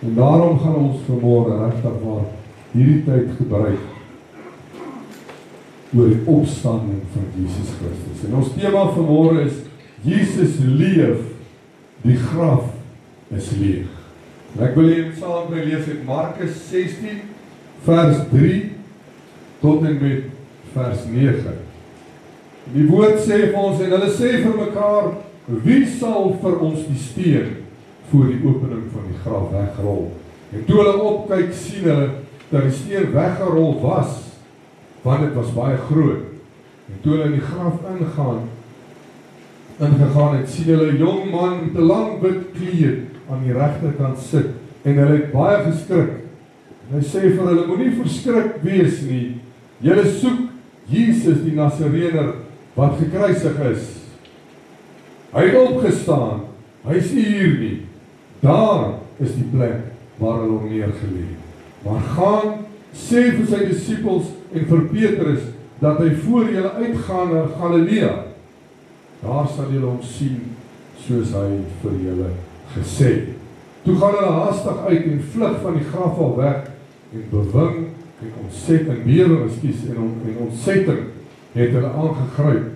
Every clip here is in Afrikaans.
En daarom gaan ons vanmôre regtig waar hierdie tyd gebruik oor die opstanding van Jesus Christus. En ons tema vanmôre is Jesus leef, die graf is leeg. En ek wil hier saam met my lees uit Markus 16 vers 3 tot en met vers 9. Die woord sê vir ons, en hulle sê vir mekaar, wie sal vir ons die steen voor die opening van die graf wegrol? En toe hulle opkyk, sien hulle dat die steen weggerol was, want dit was baie groot. En toe hulle in die graf ingegaan het, sien hulle 'n jong man met 'n lang wit kleed aan die regterkant sit, en hulle het baie geskrik. En hy sê vir hulle, moenie verskrik wees nie, julle soek Jesus die Nasareëner wat gekruisig is. Hy het opgestaan, hy is nie hier nie. Daar is die plek waar hulle hom neergelê het. Maar gaan, sê vir sy disippels en vir Petrus dat hy voor julle uitgaan na Galilea. Daar sal julle hom sien soos hy vir julle gesê het. Toe gaan hulle haastig uit en vlug van die graf al weg en bewing en ontsetting het hulle aangegryp.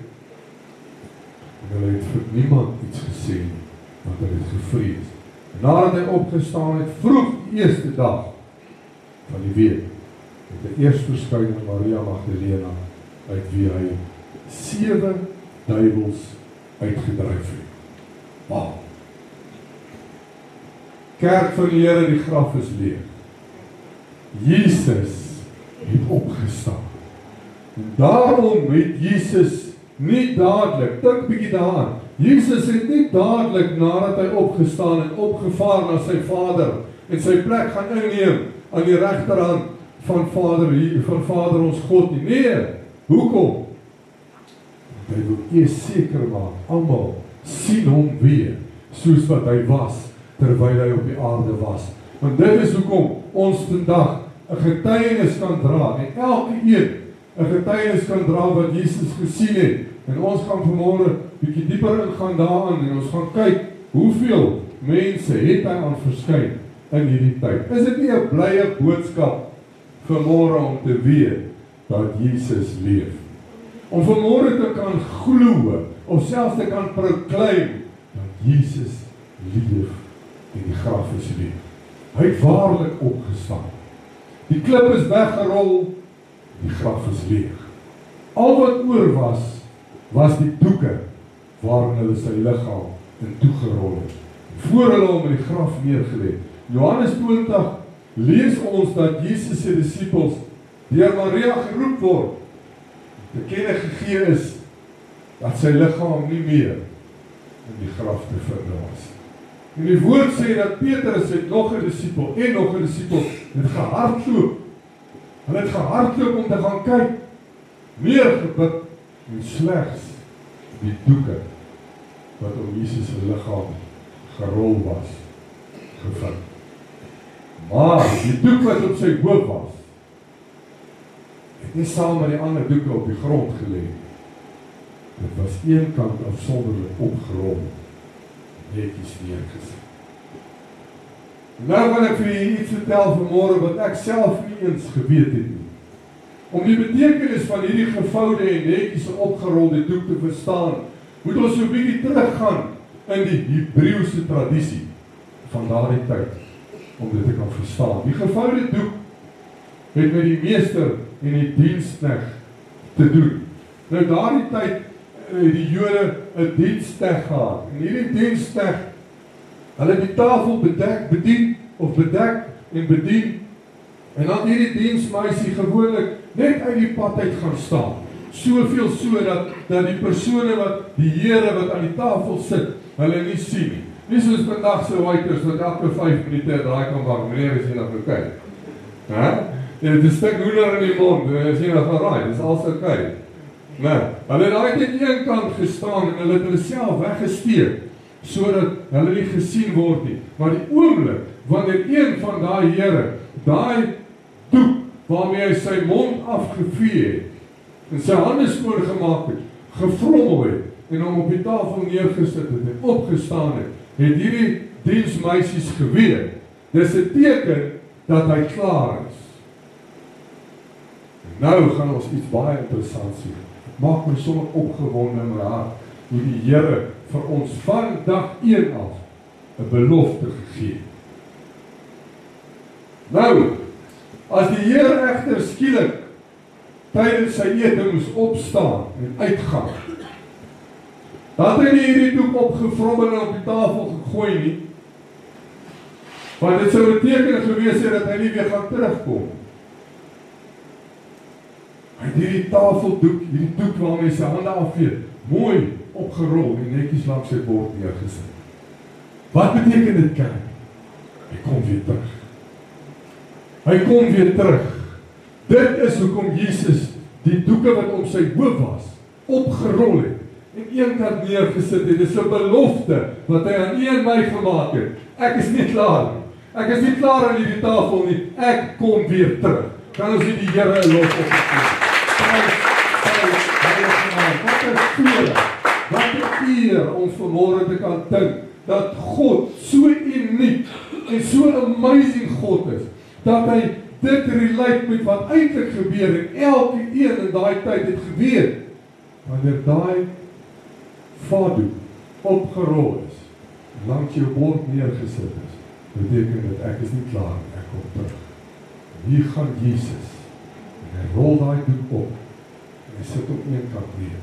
En hulle het vir niemand iets gesê, want hulle het gevrees. En nadat hy opgestaan het, vroeg die eerste dag van die week, het hy eers verskyn aan Maria Magdalena, uit wie hy 7 duiwels uitgedryf het. Wow! Kerk van die Here, die graf is leeg. Jesus het opgestaan. En daarom het Jesus nie dadelik, dink bietjie daaraan, Jesus het nie dadelik nadat hy opgestaan en opgevaar na sy Vader en sy plek gaan inneem aan die regterhand van Vader ons God nie. Nee, hoekom? Hy wil eers seker maak, almal sien hom weer, soos wat hy was, terwyl hy op die aarde was. Want dit is hoekom ons vandag 'n getuienis kan dra, en elke een 'n getuienis kan dra wat Jesus gesien het. En ons gaan vanmôre bietjie dieper ingaan daaraan, en ons gaan kyk, hoeveel mense het hy aan verskyn in hierdie tyd. Is dit nie 'n blye boodskap vanmôre om te weet dat Jesus leef? Om vanmôre te kan glo, of selfs te kan proclaim, dat Jesus leef en die graf is leeg. Hy het waarlik opgestaan. Die klip is weggerol, die graf is leeg. Al wat oor was die doeke waarin hulle sy liggaam in toegerol het, voor hulle hom in die graf neergelê. Johannes 20 lees ons dat Jesus se disippels deur Maria geroep word, te kenne gegee is dat sy liggaam nie meer in die graf te vind was. En die woord sê dat Petrus het nog 'n disipel het gehardloop. Hulle het gehardloop om te gaan kyk, neergebuk en slegs die doeke wat om Jesus se liggaam gerol was, gevind. Maar die doek wat op sy hoof was, het nie saam met die ander doeke op die grond gelê. Dit was eenkant afsonderlik opgerol, netjies neergesit. Nou wil ek vir julle iets vertel vanmôre wat ek self nie eens geweet het nie. Om die betekenis van hierdie gevoude en netjies opgerolde doek te verstaan, moet ons so 'n bietjie teruggaan in die Hebreëse tradisie van daardie tyd, om dit te kan verstaan. Die gevoude doek het met die meester en die diensknegt te doen. Nou daardie tyd het die Jode 'n diensknegt gehad. En hierdie diensknegt, hulle het die tafel bedek en bedien. En dan hierdie diensmeisie gewoonlik net uit die pad uit gaan staan. Soveel so dat die persone die Here wat aan die tafel sit, hulle nie sien nie. Nie soos vandag se waiters wat elke 5 minute draai kan maak, meneer is hier nog oké. En het is 'n stuk hoender in die mond, en is hier nog geraai, dis alles oké. Nee, hulle het daai net een kant gestaan en hulle het hulle self weggesteek, sodat hulle nie gesien word nie. Maar die oomblik, wanneer een van daai Here, daai doek waarmee hy sy mond afgevee het, en sy hande skoon gemaak het, gevrommel het, en hom op die tafel neergesit het, en opgestaan het hierdie diensmeisies geweet, Dis 'n teken dat hy klaar is. En nou gaan ons iets baie interessants sien. Maak my sommer opgewonde in my hart, hoe die Here vir ons van dag 1 af 'n belofte gegee het. Nou, as die Here egter skielik tydens sy ete moes opstaan en uitgaan, dan het hy hierdie doek opgevrommel en op die tafel gegooi nie, want dit sou beteken gewees het dat hy nie weer gaan terugkom. Hy het hierdie tafeldoek, hierdie doek waarmee hy sy hande afveeg, mooi opgerol en netjies langs sy bord neergesit. Wat beteken dit, kerk? Hy kom weer terug. Hy kom weer terug. Dit is hoekom Jesus die doeke wat op sy hoof was, opgerol het en een kant neergesit het. Dit is 'n belofte wat hy aan u en my gemaak het. Ek is nie klaar nie. Ek is nie klaar aan hierdie tafel nie. Ek kom weer terug. Kan ons nie die Here 'n lof opgee? Wat 'n eer om vanmôre te kan dink dat God so uniek en so amazing God is, dat hy dit relate met wat eintlik gebeur en elke een in daai tyd het geweet. Wanneer daai vadoek opgerol is, langs jou bord neergesit is, beteken dit ek is nie klaar nie, ek kom terug. En hier gaan Jesus en hy rol daai doek op en hy sit op een kant neer,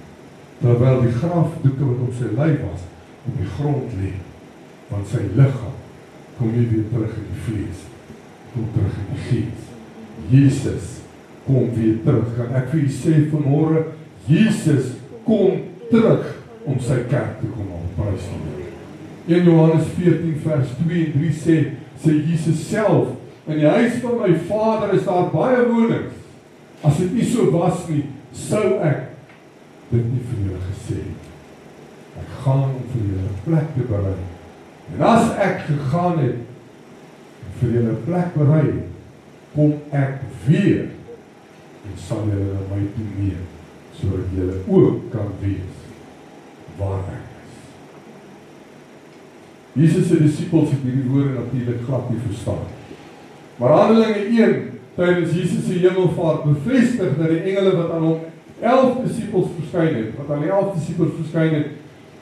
terwyl die grafdoeke wat op sy lyf was op die grond lê, want sy liggaam kom nie weer terug in die vlees, kom terug in die gees. Jesus kom weer terug. Kan ek vir u sê vanmôre, Jesus kom terug om sy kerk te kom aan prys die Here. 1 Johannes 14 vers 2 en 3 sê Jesus self, in die huis van my Vader is daar baie wonings. As dit nie so was nie, sou ek dit nie vir julle gesê het. Ek gaan om vir julle 'n plek te berei. En as ek gegaan het en vir julle 'n plek berei, kom ek weer en sal julle na my toe neem, sodat julle ook kan wees waar ek is. Jesus se disippels het hierdie woorde natuurlik glad nie verstaan. Maar Handelinge 1 tydens Jesus se hemelvaart bevestig dat die engele wat aan hom 11 disippels verskyn het, wat aan die 11 disippels verskyn het,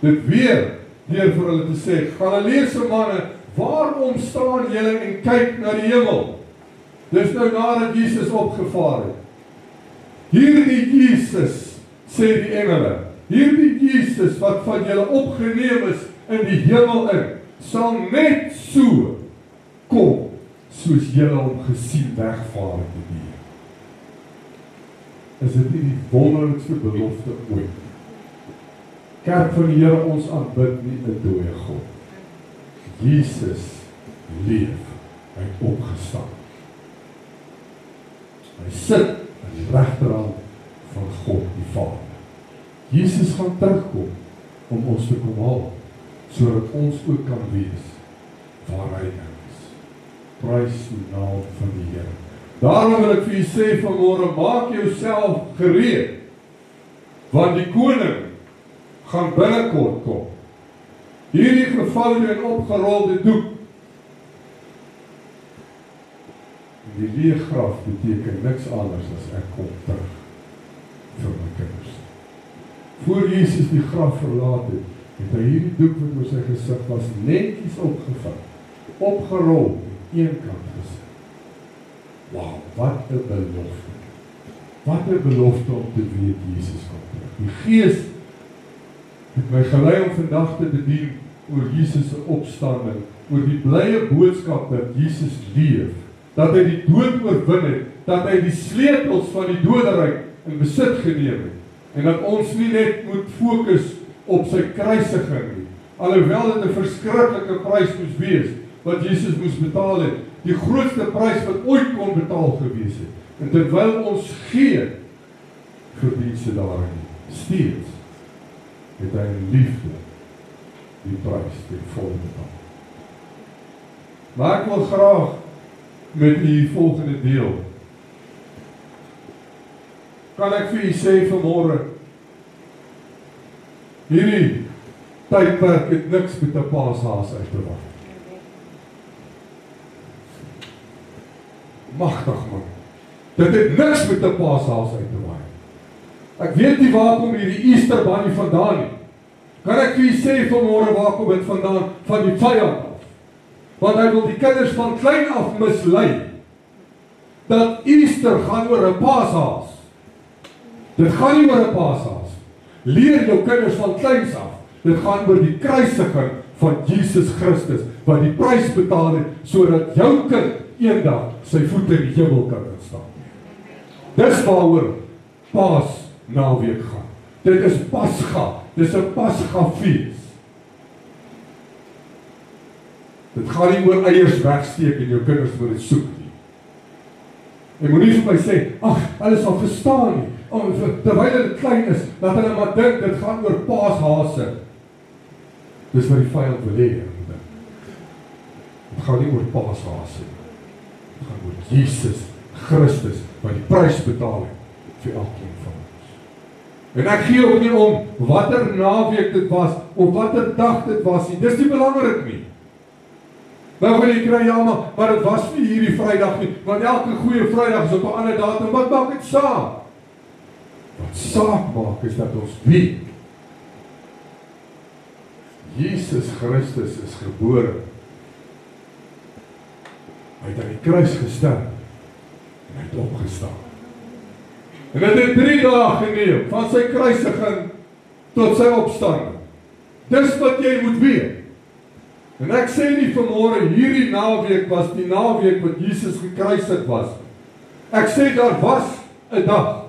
dit weer deur vir hulle te sê, Galileese manne, waarom staan julle en kyk na die hemel? Dis nou nadat Jesus opgevaar het. Hierdie Jesus, sê die engele, hierdie Jesus wat van julle opgeneem is in die hemel in, sal net so kom, soos julle hom gesien wegvaar het die dier. Is dit nie die wonderlikste belofte ooit? Kerk van die Here, ons aanbid nie 'n dooie God. Jesus leef, hy het opgestaan. Hy sit aan die regterhand van God die Vader. Jesus gaan terugkom om ons te kom haal, sodat ons ook kan wees waar hy is. Prys die naam van die Here. Daarom wil ek vir u sê vanmôre, maak jouself gereed, want die koning gaan binnekort kom. Hierdie gevoude en opgerolde doek. Die leë graf beteken niks anders as ek kom terug vir my kinders. Voor Jesus die graf verlaat het, het hy hierdie doek wat oor sy gesig was netjies opgevou, opgerol en een kant gesit. Wauw, wat 'n belofte. Wat 'n belofte om te weet Jesus kom terug. Die Gees het my gelei om vandag te bedien oor Jesus se opstanding, oor die blye boodskap dat Jesus leef, dat hy die dood oorwin het, dat hy die sleutels van die doderyk in besit geneem het, en dat ons nie net moet fokus op sy kruisiging nie, alhoewel dit 'n verskriklike prys moes wees, wat Jesus moes betaal het, die grootste prys wat ooit kon betaal gewees het, en terwyl ons gee, verdien sy daarin steeds, het hy in liefde die prys ten volle betaal. Maar ek wil graag met die volgende deel. Kan ek vir u sê vanmôre, hierdie tydperk het niks met 'n paashaas uit te wag. Magtig man. Dit het niks met 'n Paashaas uit te waai. Ek weet nie waar kom hierdie Easter bunny vandaan nie. Kan ek vir u sê vanmôre waar kom dit vandaan? Van die vyand af. Want hy wil die kinders van klein af mislei. Dat Easter gaan oor 'n Paashaas. Dit gaan nie oor 'n Paashaas. Leer jou kinders van kleins af. Dit gaan oor die kruisiging van Jesus Christus, wat die prys betaal het, sodat jou kind eendag sy voete in die hemel kan staan. Dis waaroor Paasnaweek gaan. Dit is Pasga. Dis 'n Pasgafees. Dit gaan nie oor eiers wegsteek en jou kinders moet dit soek nie. Jy moenie vir my sê, ag, hulle sal verstaan nie. Terwyl hulle klein is, dat hulle maar dink, dit gaan oor Paashase. Dis wat die vyand wil hê. Dit gaan nie oor Paashase nie. Dit gaan oor Jesus Christus, wat die prys betaal het vir elkeen van ons. En ek gee ook nie om watter naweek dit was, of watter dag dit was nie. Dis nie belangrik nie. Nou wil jy kry, ja, maar dit was nie hierdie Vrydag nie, want elke goeie Vrydag is op 'n ander datum. Wat maak dit saak? Wat saak maak is dat ons weet, Jesus Christus is gebore. Hy het aan die kruis gesterf en hy het opgestaan. En dit het 3 dae geneem, van sy kruisiging tot sy opstanding. Dis wat jy moet weet. En ek sê nie vanmôre, hierdie naweek was die naweek wat Jesus gekruisig was. Ek sê daar was 'n dag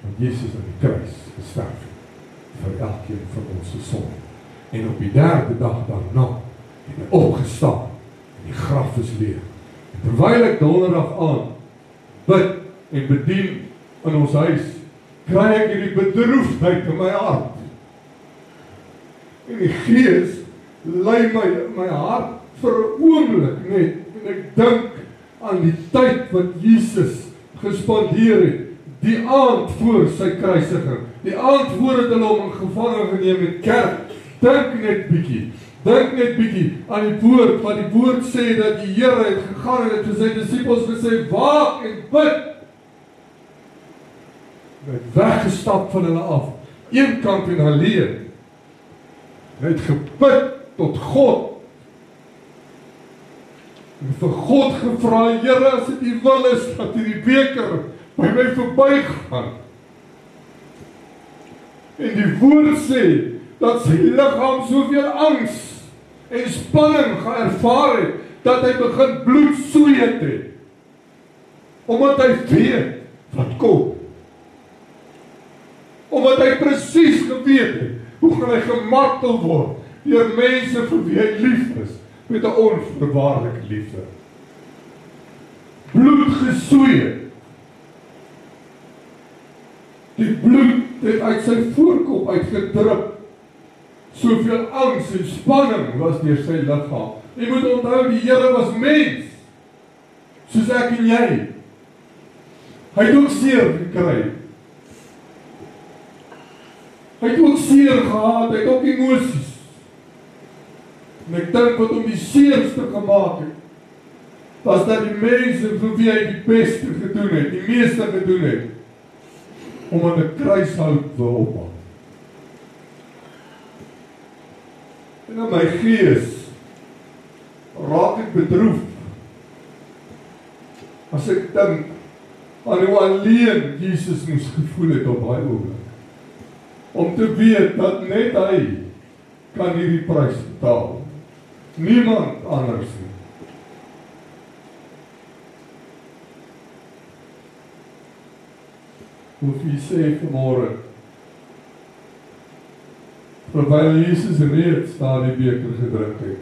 wat Jesus aan die kruis gesterf het vir elkeen van ons se sonde. En op die 3de dag daarna het hy opgestaan en die graf is leeg. En terwyl ek donderdag aan bid en bedien in ons huis, kry ek hierdie bedroefdheid in my hart. En die Gees lei my hart vir 'n oomblik net, en ek dink aan die tyd wat Jesus gespandeer het, die aand voor sy kruisiging, die aand voordat hulle hom in gevange geneem het, kerk, dink net bietjie aan die woord, wat die woord sê, dat die Here het gegaan en het vir sy disippels gesê, waak en bid. Hy het weggestap van hulle af, eenkant en alleen. Hy het gebid tot God. En vir God gevra, Here, as dit U wil is, dat hierdie beker by my verbygaan. En die woord sê, dat sy liggaam soveel angs en spanning geervaar het, dat hy begin bloed sweet het. Omdat hy weet wat kom. Omdat hy presies geweet het, hoe gaan hy gemartel word, deur mense vir wie hy lief is, met 'n onvoorwaardelike liefde. Bloed gesweet. Die bloed het uit sy voorkop uitgedrup. Soveel angs en spanning was deur sy liggaam. Jy moet onthou, die Here was mens, soos ek en jy. Hy het ook seer gekry. Hy het ook seer gehad, hy het ook emosies. En ek dink wat hom die seerste gemaak het, was dat die mense vir wie hy die beste gedoen het, die meeste gedoen het, om aan 'n kruishout te ophang. En in my gees raak ek bedroef as ek dink aan hoe alleen Jesus moes gevoel het op daai oomblik. Om te weet dat net hy kan hierdie prys betaal. Niemand anders nie. Hoef jy sê vanmôre, terwyl Jesus reeds daardie beker gedrink het,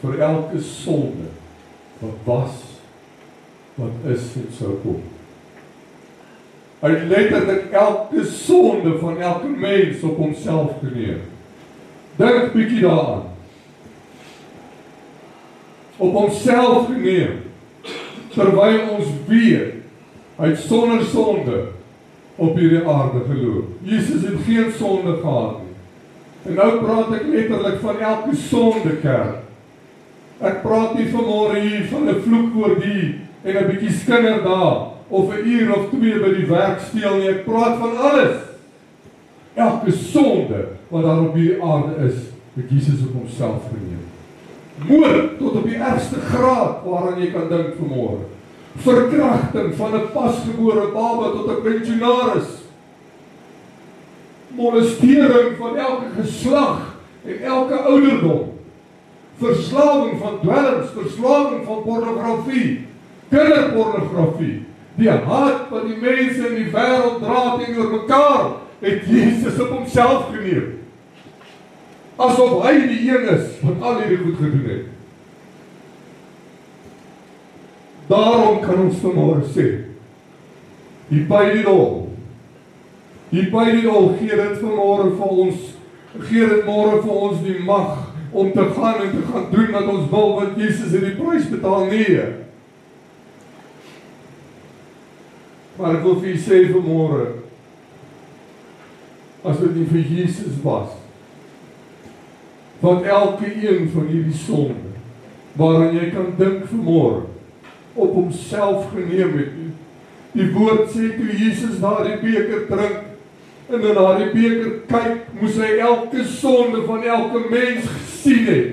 vir elke sonde wat was, wat is en sou kom. Hy het letterlik elke sonde van elke mens op homself geneem. Dink bietjie daaraan. Op homself geneem, terwyl ons weet, hy het sonder sonde op hierdie aarde geloop. Jesus het geen sonde gehad nie. En nou praat ek letterlik van elke sonde, kerk. Ek praat nie vanmôre hier van 'n vloekwoord hier en 'n bietjie skinder daar of 'n uur of 2 by die werk steel nie. Ek praat van alles. Elke sonde wat daar op hierdie aarde is, het Jesus op homself geneem. Moord tot op die ergste graad waaraan jy kan dink vanmôre. Verkrachting van 'n pasgebore baba tot 'n pensionaris. Molestering van elke geslag en elke ouderdom. Verslawing van dwelms, verslawing van pornografie, kinderpornografie. Die haat wat die mense in die wêreld dra teenoor mekaar, het Jesus op homself geneem. Asof hy die een is wat al hierdie goed gedoen het. Daarom kan ons vanmôre sê, die Bybel gee dit vanmôre vir ons, gee dit môre vir ons die mag om te gaan en te gaan doen wat ons wil, want Jesus het die prys betaal, nee. Maar ek wil vir u sê vanmôre, as dit nie vir Jesus was, want elke een van hierdie sonde, waaraan jy kan dink vanmôre, op homself geneem het. Die woord sê, toe Jesus daardie beker drink, en in daardie beker kyk, moes hy elke sonde van elke mens gesien het.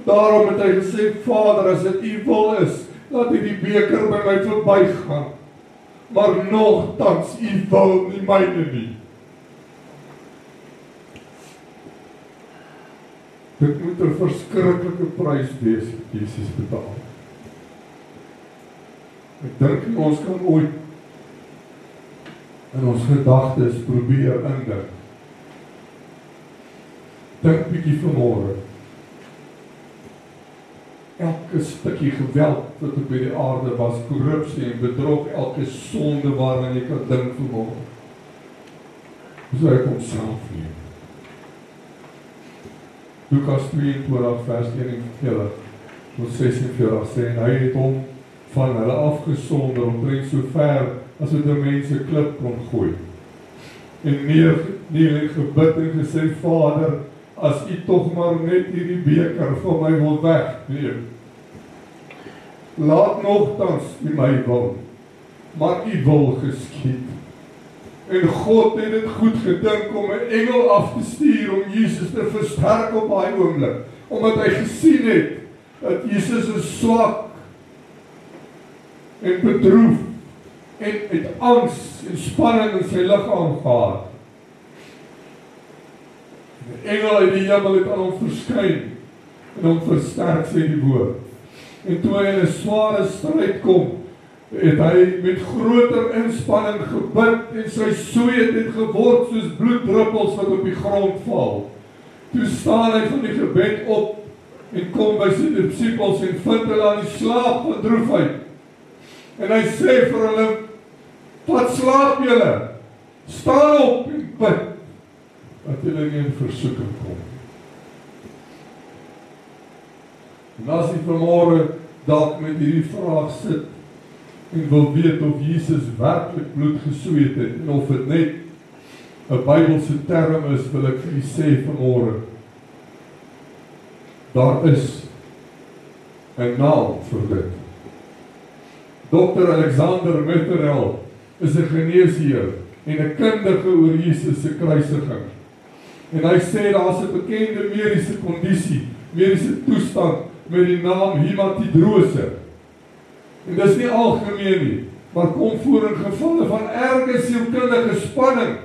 Daarom het hy gesê, Vader, as dit u wil is, laat u die beker by my verbygaan, maar nogtans u wil, nie myne nie. Dit moet 'n verskriklike prys wees wat Jesus betaal. Ek dink ons kan ooit in ons gedagtes probeer indink. Dink bietjie vanmôre. Elke stukkie geweld wat op hierdie aarde was, korrupsie en bedrog, elke sonde waaraan jy kan dink vanmôre. Dis hy homself neem. Lukas 22 vers 41 tot 46 sê, en hy het hom van hulle afgesonder omtrent so ver as wat 'n mens 'n klip kon gooi. En neerkniel en gebid en gesê, Vader, as u tog maar net hierdie beker van my wil wegneem. Laat nogtans nie my wil, maar u wil geskied. En God het dit goed gedink om 'n engel af te stuur om Jesus te versterk op daai oomblik, omdat hy gesien het dat Jesus is swak en bedroef en het angs en spanning in sy liggaam gehad. Die engel uit die hemel het aan hom verskyn en hom versterk, sê die woord. En toe hy in 'n sware stryd kom, het hy met groter inspanning gebid en sy sweet het geword soos bloeddruppels wat op die grond val. Toe staan hy van die gebed op en kom by sy disippels en vind hulle aan die slaap van droefheid. En hy sê vir hulle, wat slaap julle? Staan op en bid, dat julle nie in versoeking kom. En as jy vanmôre dalk met hierdie vraag sit, en wil weet of Jesus werklik bloed gesweet het, en of dit net 'n Bybelse term is, wil ek vir u sê vanmôre, daar is 'n naam vir dit. Dr. Alexander Mitterrell is 'n geneesheer en 'n kundige oor Jesus se kruisiging. En hy sê daar's 'n bekende mediese kondisie, mediese toestand met die naam hematidrose. En dis nie algemeen nie, maar kom voor in gevalle van erge sielkundige spanning.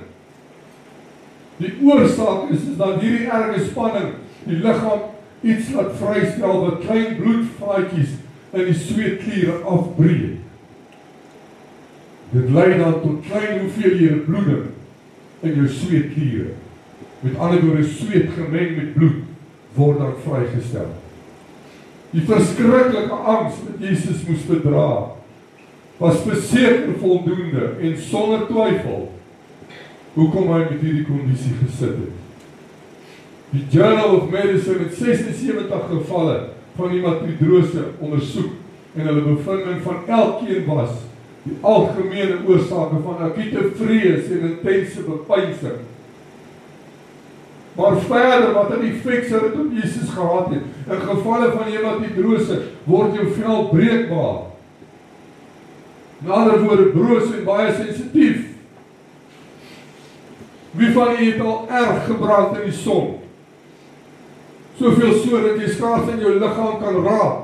Die oorsaak is dat hierdie erge spanning die liggaam iets laat vrystel wat klein bloedvaatjies in die sweetkliere afbreek. Dit lei dan tot klein hoeveelhede bloeding in jou sweetkliere. Met ander woorde, sweet gemeng met bloed word dan vrygestel. Die verskriklike angs wat Jesus moes verdra, was verseker voldoende en sonder twyfel hoekom hy met hierdie kondisie gesit het. Die Journal of Medicine het 76 gevalle van hematidrose ondersoek en hulle bevinding van elkeen was die algemene oorsake van akute vrees en intense bepeinsing. Maar verder, wat in effek sou dit op Jesus gehad het, in gevalle van hematidrose, word jou vel breekbaar. In ander woorde, broos en baie sensitief. Wie van julle het al erg gebrand in die son? Soveel so dat jy skaars in jou liggaam kan raak,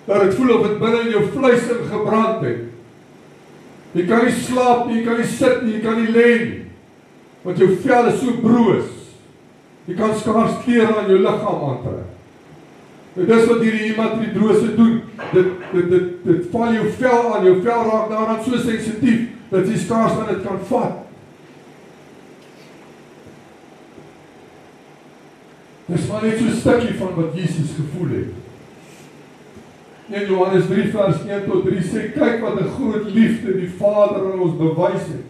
dat het voel of het binne in jou vleis ingebrand het. Jy kan nie slaap nie, jy kan nie sit nie, jy kan nie lê nie, want jou vel is so broos. Jy kan skaars klere aan jou liggaam aantrek. En dis wat hierdie hematidrose doen. Dit val jou vel aan, jou vel raak daaraan so sensitief, dat jy skaars aan dit kan vat. Dis maar net so 'n stukkie van wat Jesus gevoel het. In Johannes 3 vers 1 tot 3 sê, kyk wat 'n groot liefde die Vader aan ons bewys het.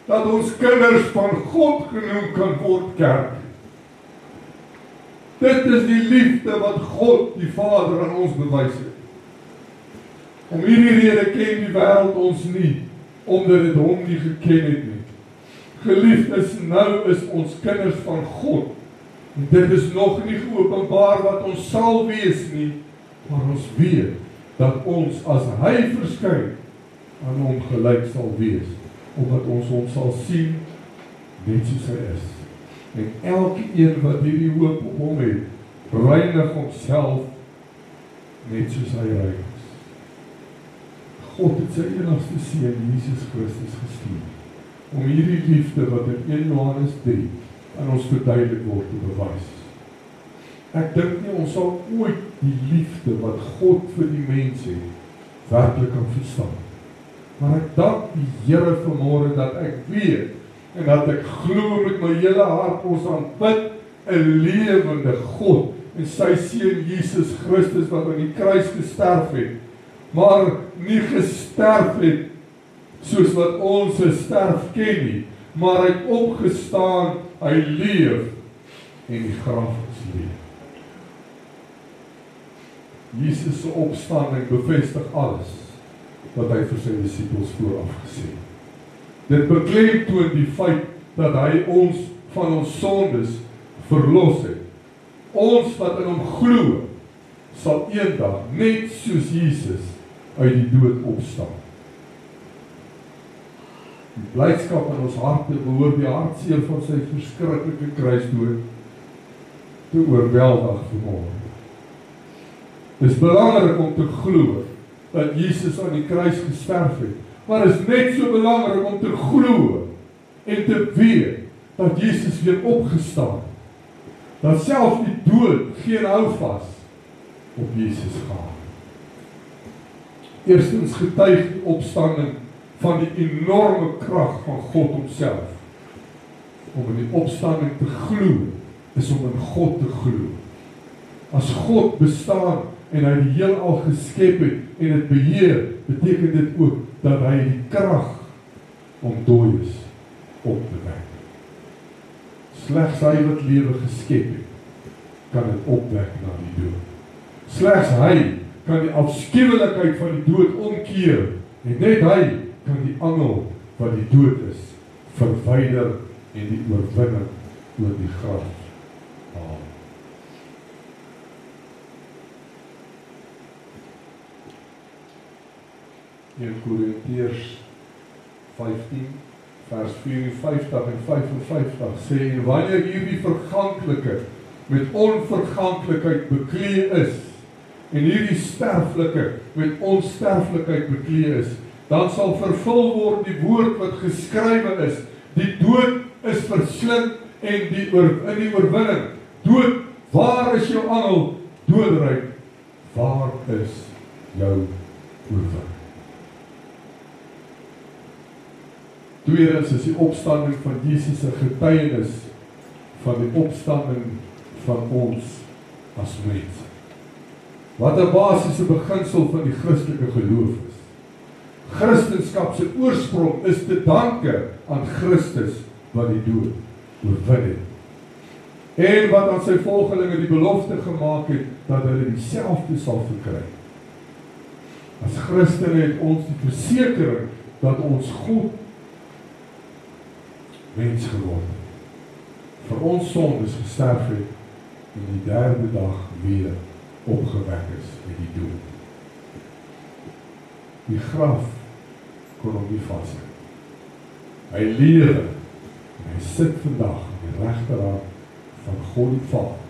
Dat ons kinders van God genoem kan word, kerk. Dit is die liefde wat God die Vader aan ons bewys het. Om hierdie rede ken die wêreld ons nie, omdat dit hom nie geken het nie. Geliefdes, nou is ons kinders van God. En dit is nog nie geopenbaar wat ons sal wees nie, maar ons weet dat ons as hy verskyn aan hom gelyk sal wees, omdat ons hom sal sien net soos hy is. En elkeen wat hierdie hoop op hom het, reinig homself net soos hy rein is. God het sy enigste seun Jesus Christus gestuur om hierdie liefde wat in 1 Johannes 3 aan ons verduidelik word te bewys. Ek dink nie ons sal ooit die liefde wat God vir die mens het werklik kan verstaan. Maar ek dank die Here vanmôre dat ek weet en dat ek glo met my hele hart ons aanbid 'n lewende God en sy seun Jesus Christus wat aan die kruis gesterf het, maar nie gesterf het soos wat ons sterf ken nie, maar hy het opgestaan, hy leef en die graf is leeg. Jesus se opstanding bevestig alles wat hy vir sy disippels vooraf gesê het. Dit beklemtoon die feit dat hy ons van ons sondes verlos het. Ons wat in hom glo, sal eendag net soos Jesus uit die dood opstaan. Die blydskap in ons harte behoort die hartseer van sy verskriklike kruisdood te oorweldig vanmôre. Dit is belangrik om te glo dat Jesus aan die kruis gesterf het, maar is net so belangrik om te glo en te weet dat Jesus weer opgestaan het. Dat selfs die dood geen houvas op Jesus gehad. Eerstens getuig die opstanding van die enorme krag van God homself. Om in die opstanding te glo, is om in God te glo. As God bestaan en hy die heelal geskep het en dit beheer, beteken dit ook dat hy die krag om dooies op te wek. Slegs hy wat lewe geskep het, kan dit opwek na die dood. Slegs hy kan die afskuwelikheid van die dood omkeer en net hy kan die angel wat die dood is verwyder en die oorwinning oor die graf haal. In Korintiërs 15 vers 54 en 55 sê, en wanneer hierdie verganklike met onverganklikheid beklee is, en hierdie sterflike met onsterflikheid beklee is, dan sal vervul word die woord wat geskrywe is, die dood is verslind en in die oorwinning. Dood, waar is jou angel? Doodryk, waar is jou oorwinning? Tweedens is die opstanding van Jesus 'n getuienis van die opstanding van ons as mense. Wat 'n basiese beginsel van die Christelike geloof is. Christendom se oorsprong is te danke aan Christus wat die dood oorwin het. En wat aan sy volgelinge die belofte gemaak het dat hulle dieselfde sal verkry. As Christene het ons die versekering dat ons God mens geword het, vir ons sondes gesterf het, en die derde dag weer opgewek is uit die dood. Die graf kon hom nie vashou. Hy lewe, en hy sit vandag aan die regterhand van God die Vader,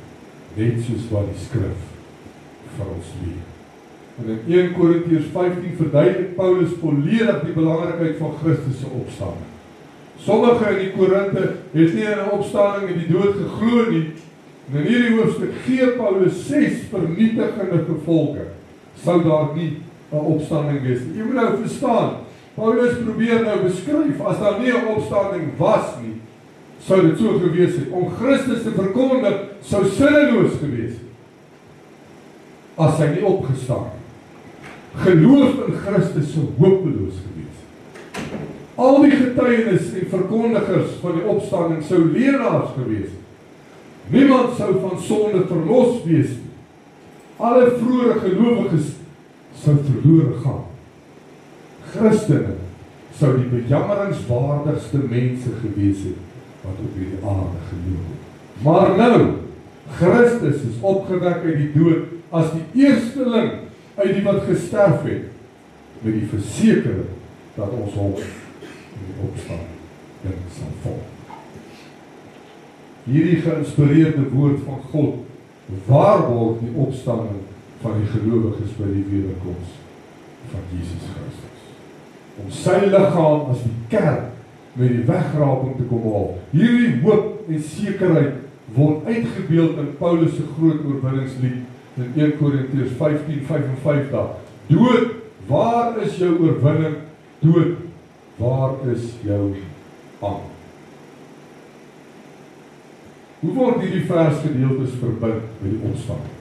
net soos wat die skrif vir ons leer. En in 1 Korintiërs 15 verduidelik Paulus volledig die belangrikheid van Christus se opstanding. Sommige in die Korinte het nie in 'n opstanding in die dood geglo nie, en in hierdie hoofstuk gee Paulus 6 vernietigende gevolge, sou daar nie 'n opstanding wees nie. Jy moet nou verstaan, Paulus probeer nou beskryf, as daar nie 'n opstanding was nie, sou dit so gewees het. Om Christus te verkondig, sou sinneloos gewees het, as hy nie opgestaan het. Geloof in Christus sou hopeloos gewees het. Al die getuienis en verkondigers van die opstanding sou leenaars gewees het. Niemand sou van sonde verlos wees nie. Alle vroeëre gelowiges sou verlore gaan. Christene sou die bejammeringswaardigste mense gewees het wat op hierdie aarde geloof het. Maar nou, Christus is opgewek uit die dood as die eersteling uit die wat gesterf het, met die versekering dat ons hom in die opstanding sal volg. Hierdie geïnspireerde woord van God waarborg die opstanding van die gelowiges by die wederkoms van Jesus Christus. Om sy liggaam as die kerk met die wegraping te kom haal. Hierdie hoop en sekerheid word uitgebeeld in Paulus se groot oorwinningslied in 1 Korintiërs 15:55. Dood, waar is jou oorwinning? Dood, waar is jou angst? Hoe word hierdie versgedeeltes verbind met die opstanding?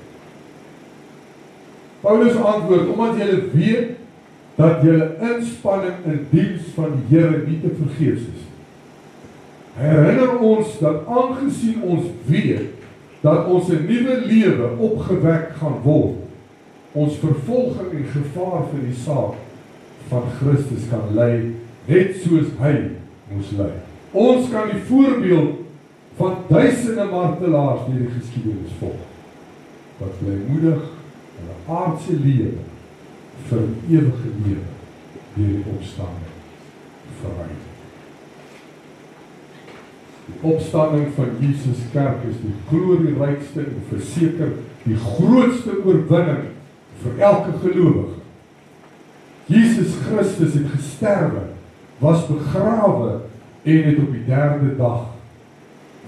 Paulus antwoord, omdat julle weet dat julle inspanning in diens van die Here nie te vergeefs is. Hy herinner ons dat aangesien ons weet dat ons 'n nuwe lewe opgewek gaan word, ons vervolging en gevaar vir die saak van Christus kan lei, net soos hy moes lei. Ons kan die voorbeeld van duisende martelaars deur die geskiedenis volg, wat blymoedig hulle aardse lewe vir 'n ewige lewe deur die opstanding verruim. Die opstanding van Jesus kerk is die glorierykste en verseker die grootste oorwinning vir elke gelowige. Jesus Christus het gesterwe, was begrawe en het op die derde dag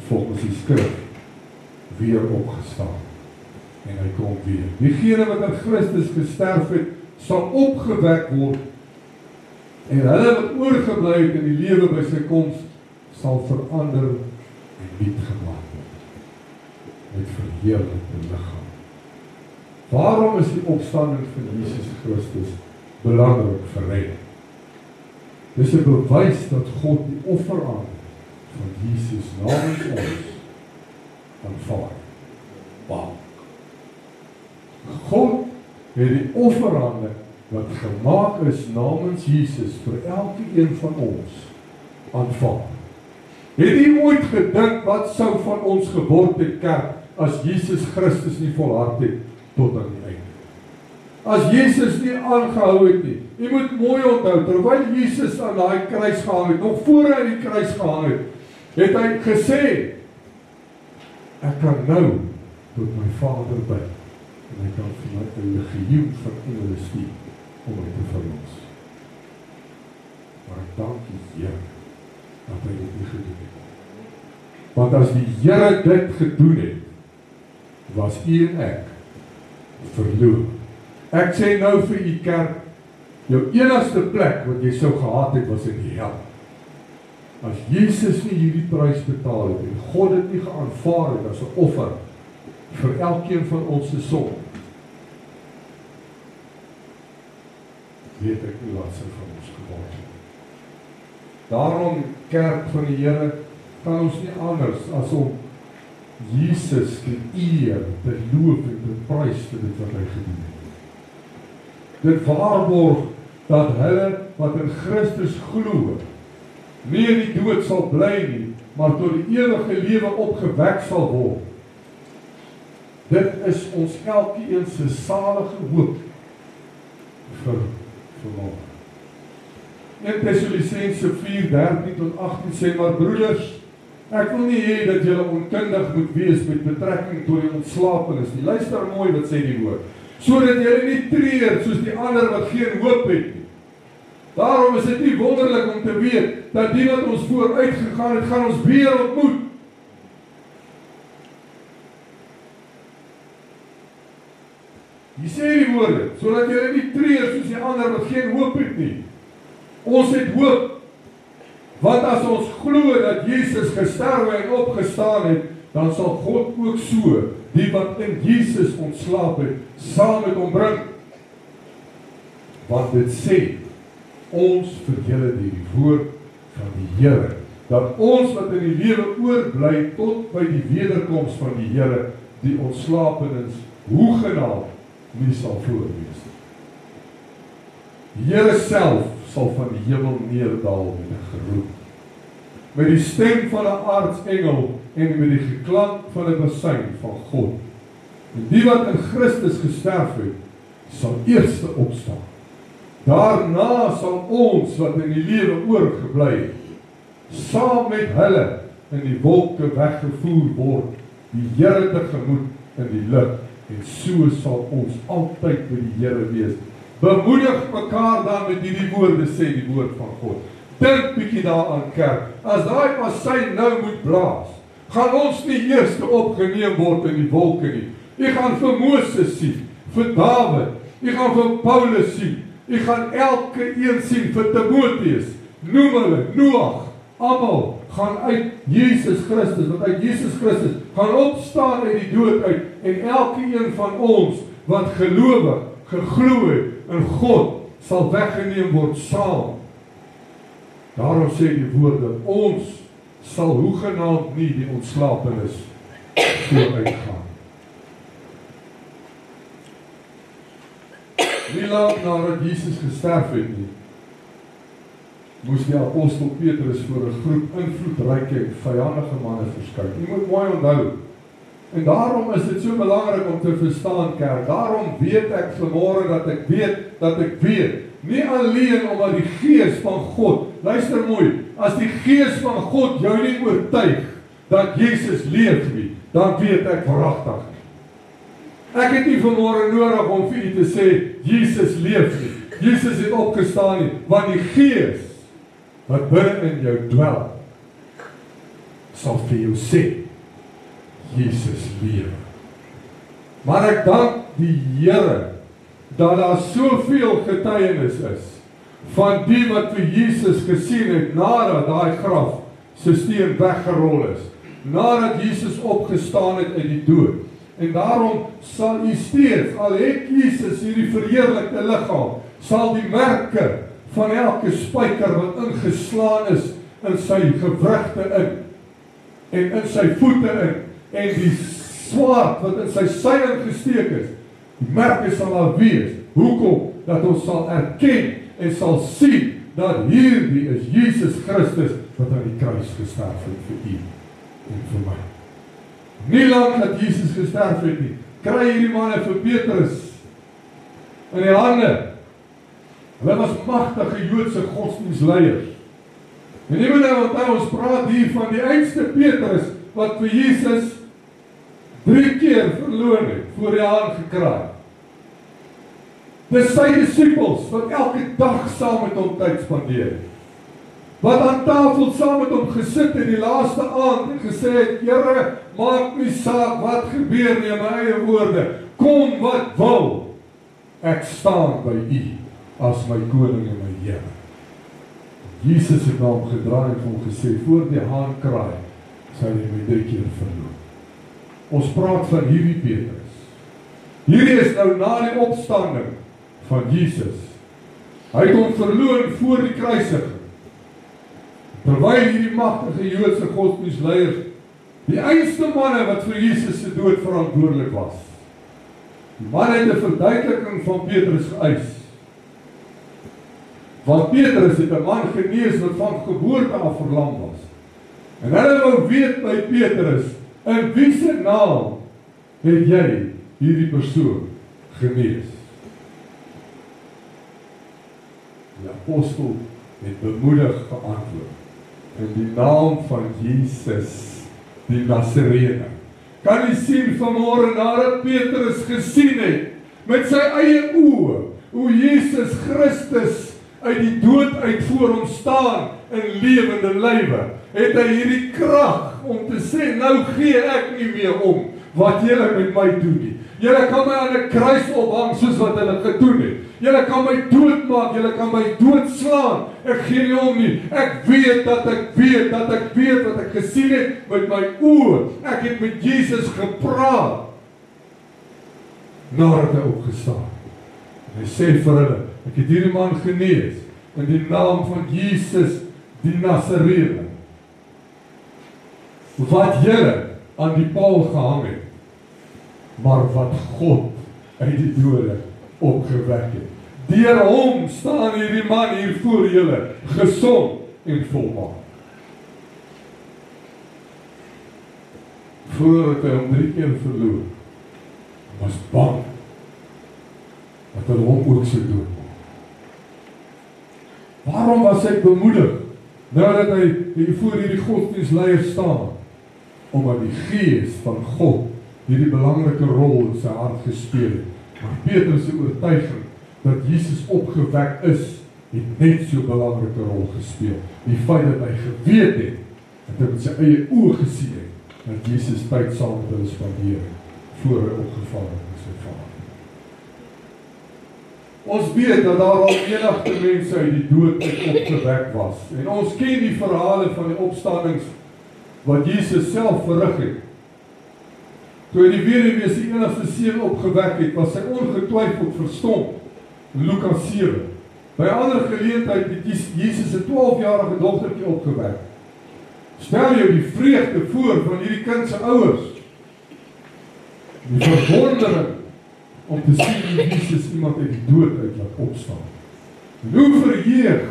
volgens die skrif weer opgestaan. En hy kom weer. Diegene wat in Christus gesterf het, sal opgewek word, en hulle wat oorgebly het in die lewe by sy koms, sal verander en nuut gemaak word, met verheerlikte liggaam. Waarom is die opstanding van Jesus Christus belangrik vir redding? Dis 'n bewys dat God die offerande van Jesus namens ons aanvaar. Wow. God het die offerande wat gemaak is namens Jesus vir elke een van ons aanvaar. Het u ooit gedink wat sou van ons geword het, kerk, as Jesus Christus nie volhard het tot aan die einde? As Jesus nie aangehou het nie, u moet mooi onthou, terwyl Jesus aan daai kruis gehang het, nog voor hy aan die kruis gehang het hy gesê, ek kan nou tot my Vader bid, en hy kan vir my 'n legioen van engele stuur om my te verlos. Maar ek dank die Here dat hy dit nie gedoen het. Want as die Here dit gedoen het, was u en ek verloor. Ek sê nou vir u kerk, jou enigste plek wat jy sou gehad het, was in die hel. As Jesus nie hierdie prys betaal het, en God het nie geaanvaar het as 'n offer vir elkeen van ons se sonde, weet ek nie wat sou van ons geword het. Daarom, kerk van die Here, kan ons nie anders as om Jesus te eer, te loof en te prys vir dit wat hy gedoen het. Dit waarborg dat hulle wat in Christus glo, nie in die dood sal bly nie, maar tot die ewige lewe opgewek sal word. Dit is ons elkeen se salige hoop vir môre. 1 Thessalonisense 4:13-18 sê, maar broeders, ek wil nie hê dat julle onkundig moet wees met betrekking tot die ontslapenis nie. Luister mooi wat sê die woord. Sodat julle nie treur soos die ander wat geen hoop het nie. Daarom is dit nie wonderlik om te weet dat die wat ons vooruit gegaan het, gaan ons weer ontmoet. Hier sê die woorde, sodat julle nie treur soos die ander wat geen hoop het nie. Ons het hoop, want as ons glo dat Jesus gesterwe en opgestaan het, dan sal God ook so die wat in Jesus ontslaap het, saam met hom bring. Want dit sê ons vir julle die woord van die Here, dat ons wat in die lewe oorbly tot by die wederkoms van die Here, die ontslapenis hoegenaamd nie sal voorwees. Die Here self sal van die hemel neerdal met 'n geroep, met die stem van 'n aartsengel en met die geklank van 'n basuin van God. En die wat in Christus gesterf het, sal eerste opstaan. Daarna sal ons wat in die lewe oorgebly het, saam met hulle in die wolke weggevoer word, die Here tegemoet in die lig, en so sal ons altyd by die Here wees. Bemoedig mekaar dan met hierdie woorde, sê die woord van God. Dink bietjie daaraan, kerk. As daai basuin nou moet blaas, gaan ons nie eers opgeneem word in die wolke nie. Jy gaan vir Moses sien, vir Dawid, jy gaan vir Paulus sien, jy gaan elke een sien, vir Timoteus, noem hulle, Noag, almal gaan uit Jesus Christus, want uit Jesus Christus gaan opstaan uit die dood uit, en elke een van ons wat gelowig, geglo het in God, sal weggeneem word saam. Daarom sê die woord dat ons sal hoegenaamd nie die ontslapenis vooruitgaan. Nie lang nadat Jesus gesterf het nie, moes die apostel Petrus voor 'n groep invloedryke en vyandige manne verskyn. Jy moet mooi onthou. En daarom is dit so belangrik om te verstaan, kerk. Daarom weet ek vanmôre dat ek weet. Nie alleen omdat die Gees van God, luister mooi, as die Gees van God jou nie oortuig dat Jesus leef nie, dan weet ek verragtig. Ek het nie vanmôre nodig om vir u te sê, Jesus leef nie, Jesus het opgestaan nie, want die Gees wat binne in jou dwel, sal vir jou sê, Jesus leef. Maar ek dank die Here, dat daar soveel getuienis is, van die wat vir Jesus gesien het, nadat daai graf se steen weggerol is, nadat Jesus opgestaan het uit die dood. En daarom sal u steeds, al het Jesus hierdie verheerlikte liggaam, sal die merke van elke spyker wat ingeslaan is in sy gewrigte en in sy voete en die swaard wat in sy sy ingesteek is, die merke sal daar wees. Hoekom? Dat ons sal erken en sal sien dat hierdie is Jesus Christus wat aan die kruis gesterf het vir u en vir my. Nie lang dat Jesus gesterf het nie, kry hierdie manne vir Petrus in die hande. Hulle was magtige Joodse godsdienstleiers. En jy moet nou onthou, ons praat hier van die oudste Petrus wat vir Jesus 3 keer verloon het, voor die haan gekraai. Dis sy disippels wat elke dag saam met hom tyd spandeer het. Wat aan tafel saam met hom gesit in die laaste aand en gesê het, Here, maak nie saak wat gebeur nie, in my eie woorde, kom wat wil, ek staan by u as my koning en my Here. Jesus het na hom gedraai en hom gesê, voor die haan kraai, sal hy my 3 keer verloon. Ons praat van hierdie Petrus. Hierdie is nou na die opstanding van Jesus. Hy het hom verloon voor die kruisiging. Terwyl hierdie magtige Joodse godsdienstleiers, die einste manne wat vir Jesus se dood verantwoordelik was. Die man het 'n verduideliking van Petrus geëis. Want Petrus het 'n man genees wat van geboorte af verlam was. En hulle wou weet by Petrus, in wie se naam het jy hierdie persoon genees? Die apostel het bemoedig geantwoord, in die naam van Jesus, die Nasareëner. Kan jy sien vanmôre nadat Petrus gesien het, met sy eie oë, hoe Jesus Christus uit die dood uit voor hom staan in lewende lywe, het hy hierdie krag om te sê, nou gee ek nie meer om wat julle met my doen nie. Julle kan my aan 'n kruis ophang soos wat hulle gedoen het. Julle kan my doodmaak, julle kan my doodslaan. Ek gee nie om nie. Ek weet dat ek weet wat ek gesien het met my oë. Ek het met Jesus gepraat nadat hy opgestaan. En hy sê vir hulle, ek het hierdie man genees in die naam van Jesus die Nasareëner, wat julle aan die paal gehang het, maar wat God uit die dode opgewek het. Deur hom staan hierdie man hier voor julle, gesond en volmaak. Voordat hy hom 3 keer verloor, was bang dat hulle hom ook sou doodmaak. Waarom was hy bemoedig? Nou dat hy voor hierdie godsdienstleiers staan, omdat die Gees van God hierdie belangrike rol in sy hart gespeel het. Maar Petrus se oortuiging dat Jesus opgewek is, het net so belangrike rol gespeel. Die feit dat hy geweet het, dat hy met sy eie oë gesien het, dat Jesus tyd saam met hulle spandeer het, voor hy opgeval het met sy Vader. Ons weet dat daar al menigte mense uit die dood opgewek was. En ons ken die verhale van die opstandings wat Jesus self verrig het. Toe hy die weduwee se enigste seun opgewek het, was sy ongetwyfeld verstom. In Lukas 7. By 'n ander geleentheid het Jesus 'n 12-jarige dogtertjie opgewek. Stel jou die vreugde voor van hierdie kind se ouers. Die verwondering om te sien hoe Jesus iemand uit die dood uit laat opstaan. En hoe verheug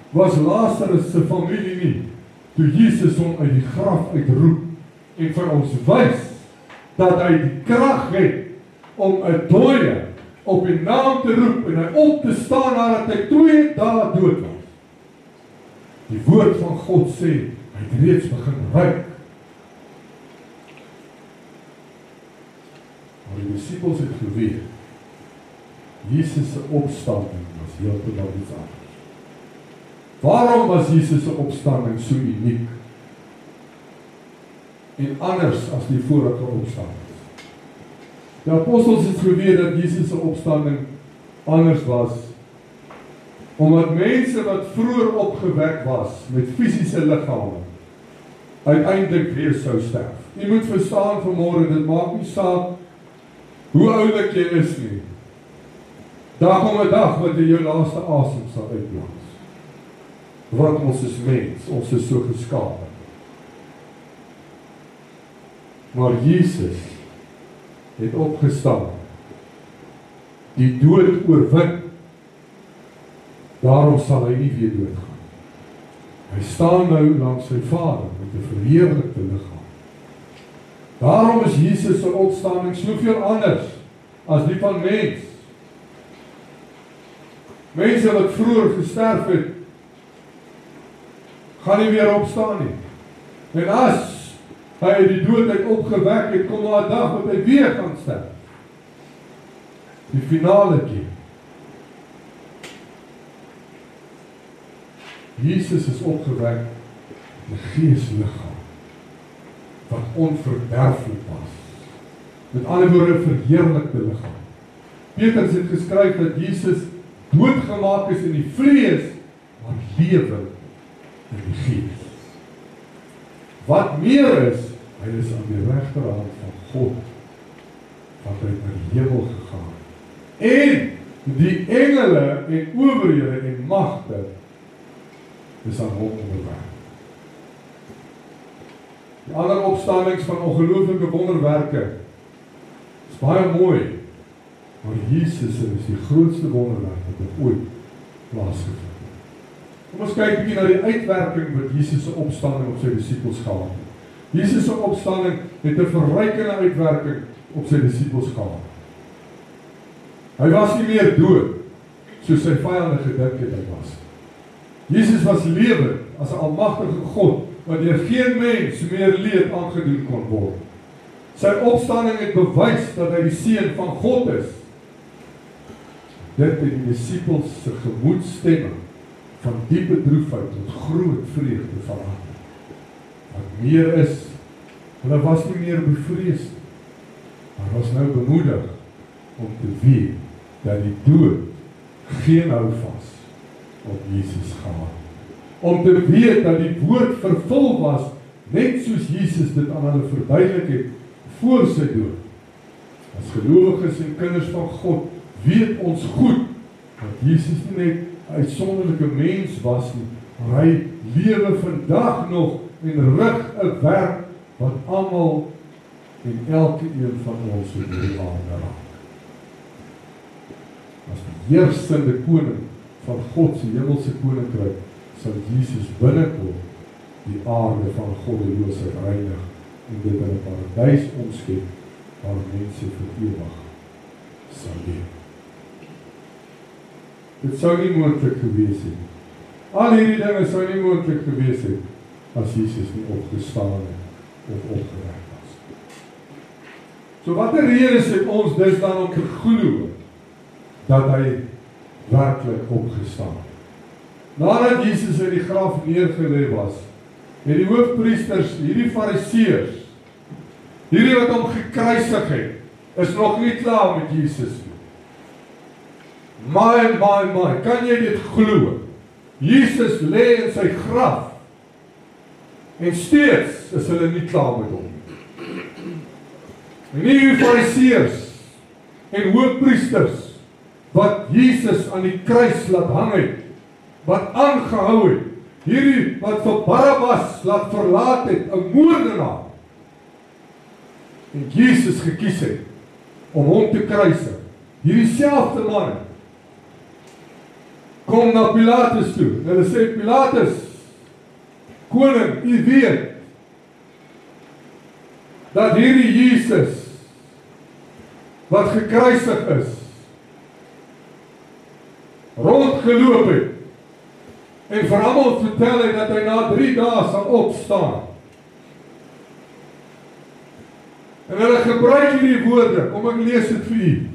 was Lazarus se familie nie, toe Jesus hom uit die graf uitroep en vir ons wys dat hy die krag het om 'n dooie op die naam te roep en hy op te staan nadat hy 2 dae dood was. Die woord van God sê, hy het reeds begin ruik. Maar die disippels het geweet, Jesus se opstanding was heeltemal iets anders. Waarom was Jesus se opstanding so uniek en anders as die vorige opstandings? Die apostels het geweet dat Jesus se opstanding anders was, omdat mense wat vroeër opgewek was met fisiese liggame, uiteindelik weer sou sterf. Jy moet verstaan vanmôre, dit maak nie saak hoe oulik jy is nie. Daar kom 'n dag wat jy jou laaste asem sal uitblaas. Want ons is mens, ons is so geskaap. Maar Jesus het opgestaan, die dood oorwin. Daarom sal hy nie weer doodgaan. Hy staan nou langs sy Vader met 'n verheerlikte liggaam. Daarom is Jesus se opstanding soveel anders as die van mens. Mense wat vroeër gesterf het, gaan nie weer opstaan nie. En as hy uit die dood uit opgewek het, kom daar 'n dag wat hy weer gaan sterf. Die finale keer. Jesus is opgewek met 'n geesliggaam wat onverderflik was. Met ander woorde, 'n verheerlikte liggaam. Petrus het geskryf dat Jesus doodgemaak is in die vlees, maar lewe in die gees. Wat meer is, hy is aan die regterhand van God, wat hy na die hemel gegaan. En die engele en owerhede en magte is aan hom onderwerp. Die ander opstandings van ongelooflike wonderwerke is baie mooi, maar Jesus is die grootste wonderwerk wat ek ooit plaasgevind. Kom ons kyk 'n bietjie na die uitwerking wat Jesus se opstanding op sy disippels gehad het. Jesus se opstanding het 'n verrykende uitwerking op sy disippels gehad. Hy was nie meer dood, soos sy vyande gedink het hy was. Jesus was lewend as 'n almagtige God, wat deur geen mens meer leed aangedoen kon word. Sy opstanding het bewys dat hy die Seun van God is. Dit het die disippels se gemoedstemming van diepe droefheid tot groot vreugde verander. Wat meer is, hulle was nie meer bevrees nie, maar was nou bemoedig om te weet dat die dood geen houvas op Jesus gehad. Om te weet dat die woord vervul was, net soos Jesus dit aan hulle verduidelik het voor sy dood. As gelowiges en kinders van God weet ons goed dat Jesus nie net 'n uitsonderlike mens was nie, maar hy lewe vandag nog en rig 'n werk wat almal en elke een van ons op die aarde raak. As die heersende koning van God se hemelse koninkryk sal Jesus binnekort die aarde van goddeloosheid reinig en dit in 'n paradys omskep waar mense vir ewig sal leef. Dit sou nie moontlik gewees het. Al hierdie dinge sou nie moontlik gewees het as Jesus nie opgestaan het of opgewek was. So watter redes het ons dus dan om te glo dat hy werklik opgestaan het? Nadat Jesus in die graf neergelê was, het die hoofpriesters, hierdie fariseërs, hierdie wat hom gekruisig het, is nog nie klaar met Jesus nie. My, kan jy dit glo? Jesus lê in sy graf, en steeds is hulle nie klaar met hom. En die fariseërs en hoofpriesters, wat Jesus aan die kruis laat hang het, wat aangehou het, hierdie wat vir Barabbas laat verlaat het, 'n moordenaar, en Jesus gekies het om hom te kruisig. Hierdie selfde man kom na Pilatus toe. Hulle sê, Pilatus, koning, u weet dat hierdie Jesus wat gekruisig is, rondgeloop het en vir almal vertel het dat hy na 3 dae sal opstaan. En hulle gebruik hierdie woorde, kom ek lees dit vir u.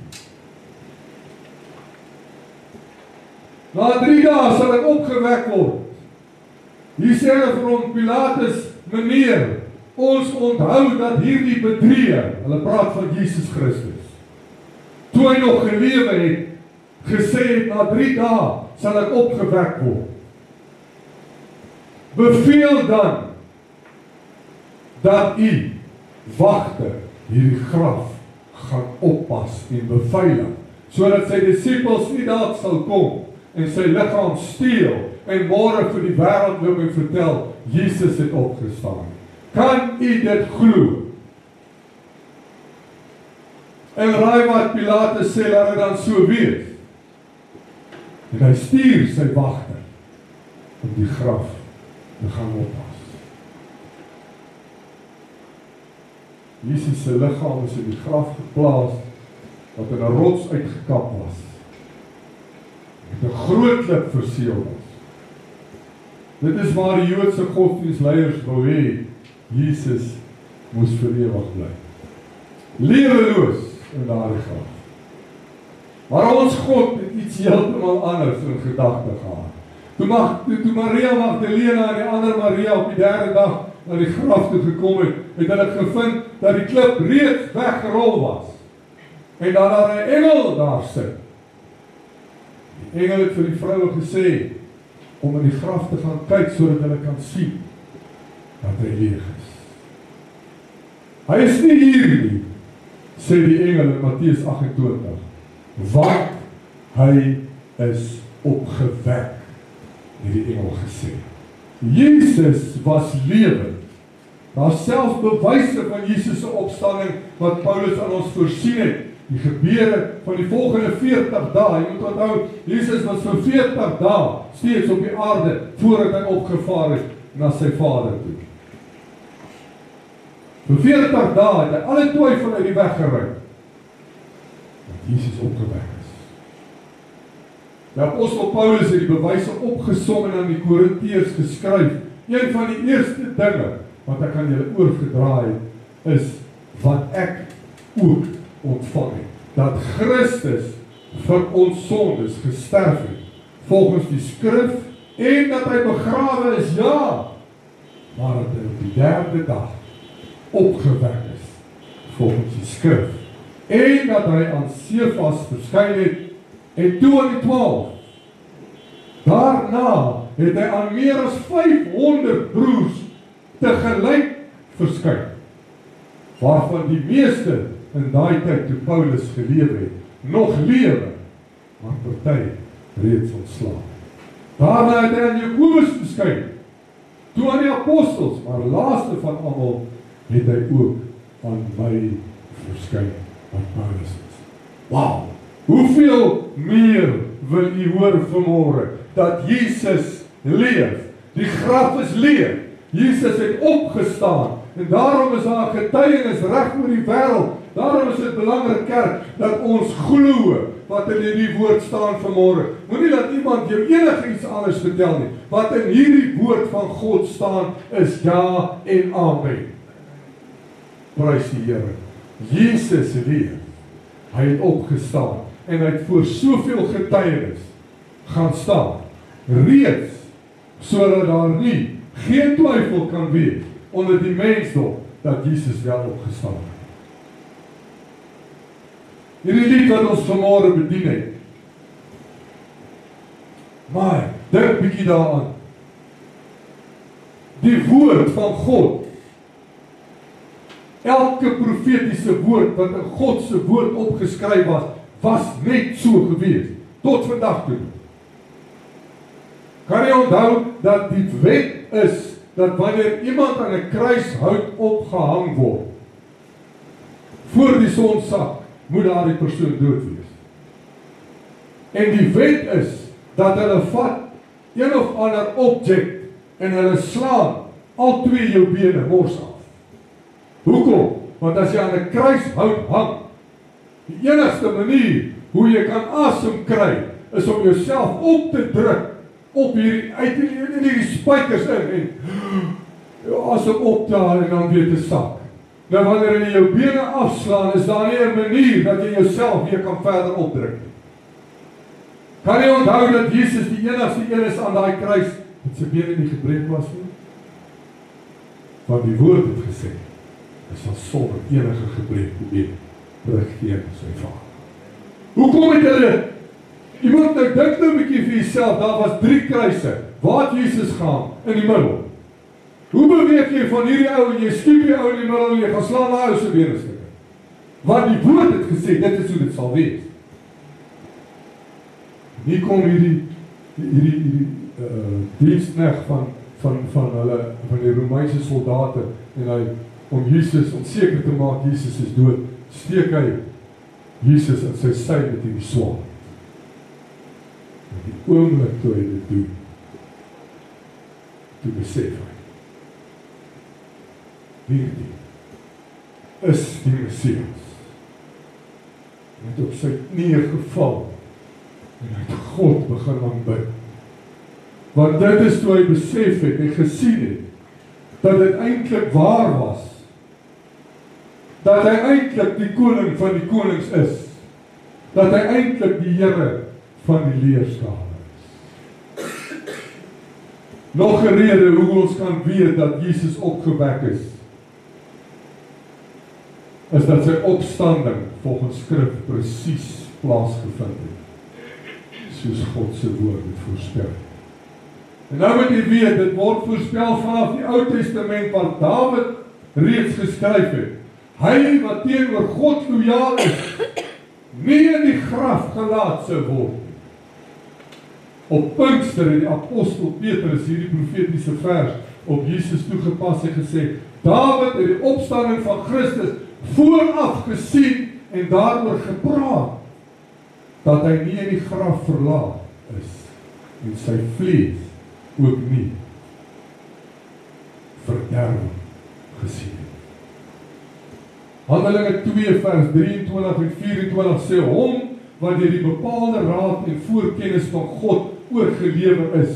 Na 3 dae sal ek opgewek word. Hier sê hulle vir hom, Pilatus, meneer, ons onthou dat hierdie bedrieger, hulle praat van Jesus Christus, toe hy nog gelewe het, gesê het, na 3 dae sal ek opgewek word. Beveel dan dat u wagte hierdie graf gaan oppas en beveilig, sodat sy disippels nie daar sal kom en sy liggaam steel en môre vir die wêreld loop en vertel, Jesus het opgestaan. Kan u dit glo? En raai wat Pilatus sê, laat dit dan so wees. En hy stuur sy wagte om die graf te gaan oppas. Jesus se liggaam is in die graf geplaas, wat in 'n rots uitgekap was, met 'n groot klip verseël was. Dit is waar die Joodse godsdienstleiers wou hê Jesus moes vir ewig bly. Leweloos in daardie graf. Maar ons God het iets heeltemal anders in gedagte gehad. Toe Maria Magdalena en die ander Maria op die 3de dag na die graf toe gekom het, het hulle gevind dat die klip reeds weggerol was. En dat daar 'n engel daar sit. Die engel het vir die vroue gesê om in die graf te gaan kyk sodat hulle kan sien dat hy leeg is. Hy is nie hier nie, sê die engel in Matteus 28, want hy is opgewek, het die engel gesê. Jesus was lewend. Daar selfs bewyse van Jesus se opstanding wat Paulus aan ons voorsien het. die gebeure van die volgende 40 dae. Jy moet onthou, Jesus was vir 40 dae steeds op die aarde, voordat hy opgevaar het na sy Vader toe. Vir 40 dae het hy alle twyfel uit die weg geruim, dat Jesus opgewek is. Die apostel Paulus het die bewyse opgesom en aan die Korintiërs geskryf. Een van die eerste dinge wat ek aan julle oorgedra het, is wat ek ook ontvang het, dat Christus vir ons sondes gesterf het, volgens die skrif, en dat hy begrawe is, ja, maar dat hy op die 3de dag opgewek is, volgens die skrif, en dat hy aan Sefas verskyn het, en toe aan die 12. Daarna het hy aan meer as 500 broers tegelyk verskyn, waarvan die meeste in daai tyd toe Paulus geleef het, nog lewe, maar party reeds ontslae. Daarna het hy aan Jakobus verskyn, toe aan die apostels, maar laaste van almal het hy ook aan my verskyn, wat Paulus is. Wow! Hoeveel meer wil u hoor vanmôre, dat Jesus leef, die graf is leeg, Jesus het opgestaan, en daarom is daar getuienis reg oor die wêreld. Daarom is dit belangrik, kerk, dat ons glo wat in hierdie woord staan vanmôre. Moenie dat iemand jou enigiets anders vertel nie. Wat in hierdie woord van God staan, is ja en amen. Prys die Here. Jesus leef. Hy het opgestaan, en hy het voor soveel getuienis gaan staan, reeds, sodat daar nie geen twyfel kan wees onder die mensdom, dat Jesus wel opgestaan het. Hierdie lied wat ons vanmôre bedien het, maar, dink bietjie daaraan, die woord van God, elke profetiese woord, wat in God se woord opgeskryf was net so gewees, tot vandag toe. Kan jy onthou, dat die wet is, dat wanneer iemand aan 'n kruishout opgehang word, voor die son sak, moet daardie persoon dood wees. En die wet is, dat hulle vat een of ander object, en hulle slaan al twee jou bene mors af. Hoekom? Want as jy aan 'n kruishout hang, die enigste manier hoe jy kan asem kry, is om jouself op te druk, op hierdie, uit hierdie spykers in, en jou asem opdaal en dan weer te sak. Nou wanneer jy jou bene afslaan, is daar nie 'n manier dat jy jouself weer kan verder opdruk. Kan jy onthou dat Jesus die enigste een is aan daai kruis, dat sy bene nie gebreek was nie? Want die woord het gesê, hy sal sonder enige gebrek been terugkeer na sy Vader. Hoekom het hulle? Jy moet nou dink nou 'n bietjie vir jouself, daar was 3 kruise. Waar het Jesus gaan? In die middel. Hoe beweeg jy van hierdie ou en jy skiep die ou in die middel en jy gaan slaan die ou se bene stukke? Want die woord het gesê, dit is hoe dit sal wees. Nie kom hierdie diensknegt van die Romeinse soldate, en hy, om Jesus, om seker te maak, Jesus is dood, steek hy Jesus in sy sy met die swaard. En die oomblik toe hy dit doen, toe besef hy, hierdie is die Messias. Hy het op sy knieë geval, en hy het God begin aanbid. Want dit is toe hy besef het en gesien het, dat dit eintlik waar was, dat hy eintlik die koning van die konings is, dat hy eintlik die Here van die leerskare is. Nog 'n rede hoe ons kan weet dat Jesus opgewek is dat sy opstanding volgens skrif presies plaasgevind het, soos God se woord het voorspel. En nou moet jy weet, dit word voorspel vanaf die Ou Testament, wat Dawid reeds geskryf het. Hy wat teenoor God lojaal is, nie in die graf gelaat sou word. Op Pinkster het die apostel Petrus hierdie profetiese vers op Jesus toegepas en gesê, Dawid het die opstanding van Christus vooraf gesien en daaroor gepraat, dat hy nie in die graf verlaat is, en sy vlees ook nie verderwing gesien het. Handelinge 2 vers 23 en 24 sê hom, wat deur die bepaalde raad en voorkennis van God oorgelewer is,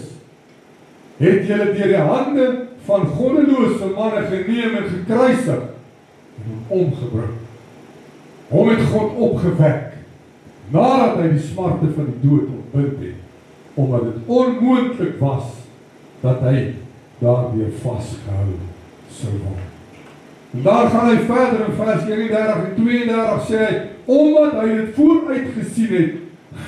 het julle deur die hande van goddelose manne geneem en gekruisig en hom omgebring. Hom het God opgewek, nadat hy die smarte van die dood ontbind het, omdat dit onmoontlik was, dat hy daardeur vasgehou sou word. En daar gaan hy verder in vers 31 en 32 sê hy, omdat hy dit vooruit gesien het,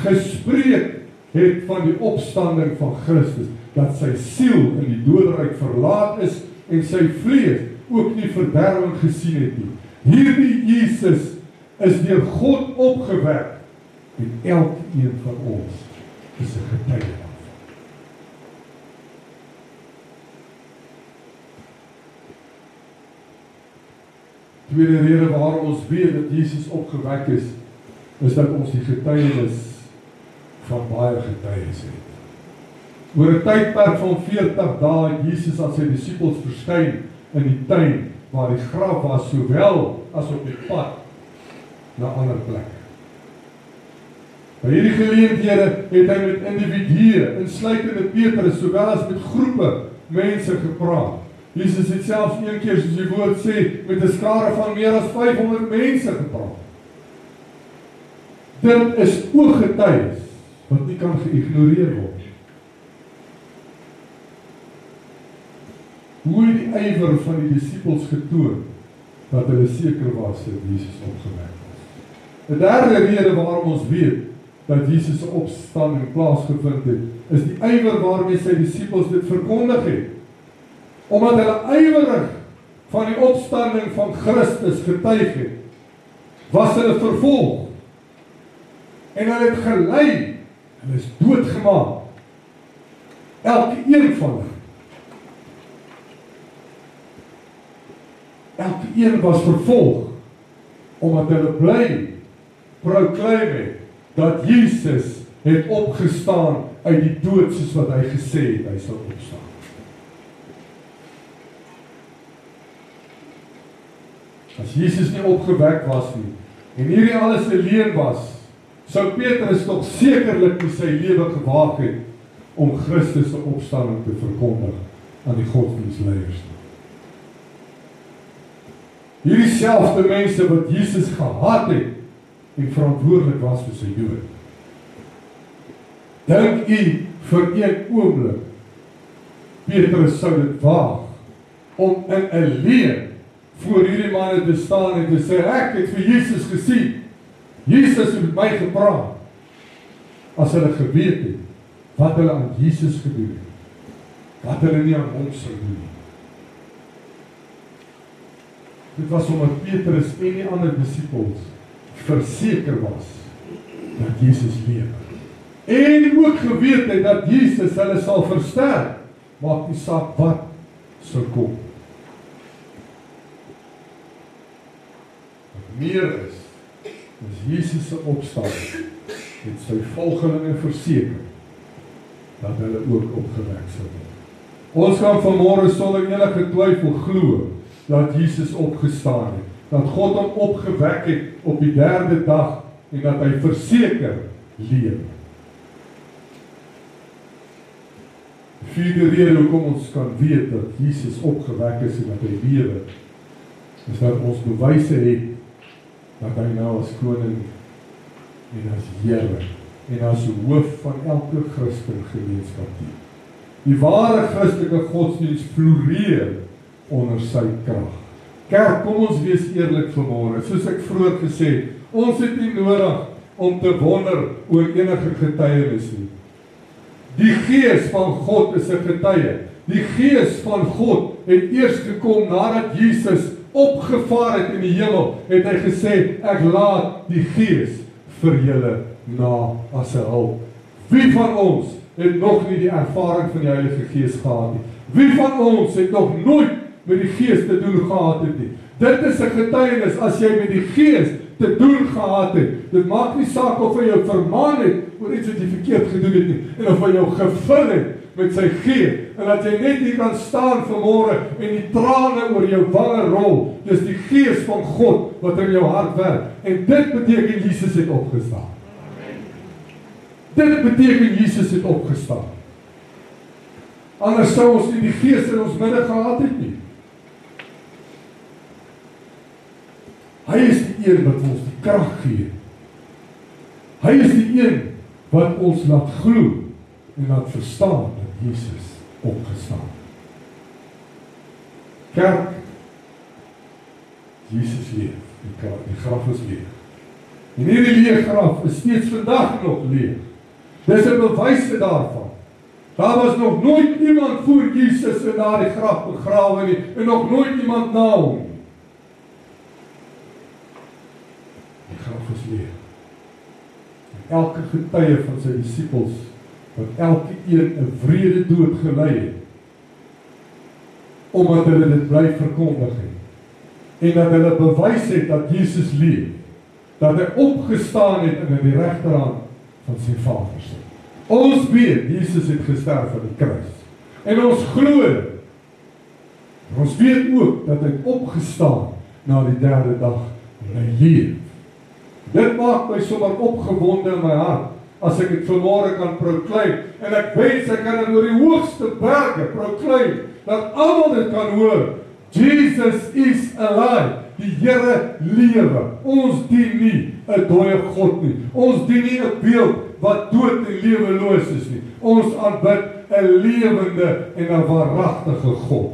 gespreek het van die opstanding van Christus, dat sy siel in die doderyk verlaat is, en sy vlees ook nie verderwing gesien het nie. Hierdie Jesus is deur God opgewek, en elkeen van ons is 'n getuie daarvan. Tweede rede waarom ons weet dat Jesus opgewek is dat ons die getuienis van baie getuies het. Oor 'n tydperk van 40 dae het Jesus aan sy disippels verskyn in die tuin waar die graf was, sowel as op die pad na ander plekke. By hierdie geleenthede het hy met individue, insluitende Petrus, sowel as met groepe mense gepraat. Jesus het selfs een keer, soos die woord sê, met 'n skare van meer as 500 mense gepraat. Dit is ooggetuies wat nie kan geïgnoreer word. Hoe het die ywer van die disippels getoon dat hulle seker was dat Jesus opgewek was. 'n derde rede waarom ons weet dat Jesus se opstanding plaasgevind het, is die ywer waarmee sy disippels dit verkondig het. Omdat hulle ywerig van die opstanding van Christus getuig het, was hulle vervolg. En hulle het gelei, hulle is doodgemaak. Elkeen van hulle. Elkeen was vervolg, omdat hulle bly proclaim het, dat Jesus het opgestaan uit die dood, soos wat hy gesê het, hy sal opstaan. As Jesus nie opgewek was nie, en hierdie alles 'n leuen was, sou Petrus tog sekerlik nie sy lewe gewaag het, om Christus se opstanding te verkondig aan die godsdienstleiers. Hierdie selfde mense wat Jesus gehaat het, en verantwoordelik was vir sy dood. Dink u vir een oomblik, Petrus sou dit waag, om in 'n leuen voor hierdie manne te staan en te sê, ek het vir Jesus gesien, Jesus het met my gepraat, as hulle geweet het, wat hulle aan Jesus gedoen het, wat hulle nie aan hom sou doen nie. Dit was omdat Petrus en die ander disippels verseker was, dat Jesus leef. En ook geweet het, dat Jesus hulle sal versterk, maak nie saak wat sou kom. Meer is Jesus se opstanding het sy volgelinge verseker dat hulle ook opgewek sal word. Ons gaan vanmôre sonder enige twyfel glo dat Jesus opgestaan het, dat God hom opgewek het op die 3de dag en dat hy verseker leef. Die 4de rede hoekom ons kan weet dat Jesus opgewek is en dat hy lewe, is dat ons bewyse het dat hy nou as koning en as Here en as hoof van elke Christen gemeenskap dien. Die ware Christelike godsdienst floreer onder sy krag. Kerk, kom ons wees eerlik vanmôre. Soos ek vroeër gesê het, ons het nie nodig om te wonder oor enige getuienis nie. Die Gees van God is 'n getuie. Die Gees van God het eers gekom nadat Jesus opgevaar het in die hemel, het hy gesê, ek laat die Gees vir julle na as 'n hulp. Wie van ons het nog nie die ervaring van die Heilige Gees gehad nie? Wie van ons het nog nooit met die Gees te doen gehad het nie. Dit is 'n getuienis as jy met die Gees te doen gehad het. Dit maak nie saak of hy jou vermaan het oor iets wat jy verkeerd gedoen het nie, en of hy jou gevul het met sy Gees, en dat jy net hier kan staan vanmôre en die trane oor jou wange rol. Dis die Gees van God wat in jou hart werk, en dit beteken Jesus het opgestaan. Dit beteken Jesus het opgestaan. Anders sou ons nie die Gees in ons midde gehad het nie. Hy is die een wat ons die krag gee. Hy is die een wat ons laat glo en laat verstaan dat Jesus opgestaan. Kerk, Jesus leef. Die graf is leeg. En hierdie leeg graf is steeds vandag nog leeg. Dis 'n bewys daarvan. Daar was nog nooit iemand voor Jesus in daardie graf begrawe nie, en nog nooit iemand na hom. Die graf is leeg. En elke getuie van sy disippels, wat elke een 'n wrede dood gelei het, omdat hulle dit bly verkondig het, en dat hulle bewys het dat Jesus leef, dat hy opgestaan het en in die regterhand van sy Vader sit. Ons weet, Jesus het gesterf aan die kruis. En ons glo. Ons weet ook dat hy opgestaan na die derde dag en hy leef. Dit maak my sommer opgewonde in my hart, as ek dit vanmôre kan proclaim. En ek wens ek kan dit oor die hoogste berge proclaim, dat almal dit kan hoor. Jesus is alive. Die Here lewe. Ons dien nie 'n dooie God nie. Ons dien nie 'n beeld wat dood en leweloos is nie. Ons aanbid 'n lewende en 'n waaragtige God.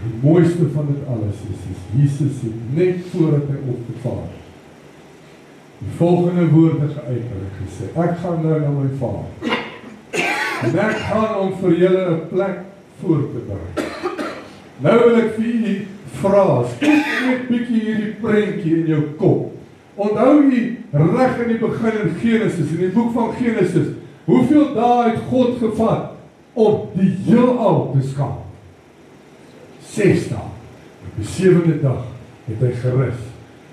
Die mooiste van dit alles is Jesus het net voordat hy opgevaar het, die volgende woorde geuit en gesê: ek gaan nou na my Vader. En ek gaan om vir julle 'n plek voor te berei. Nou wil ek vir julle vra, skep net bietjie hierdie prentjie in jou kop. Onthou jy reg in die begin in Genesis, in die boek van Genesis, hoeveel dae het God gevat om die heelal te skaap? 6 dae. Op die 7de dag het hy gerus.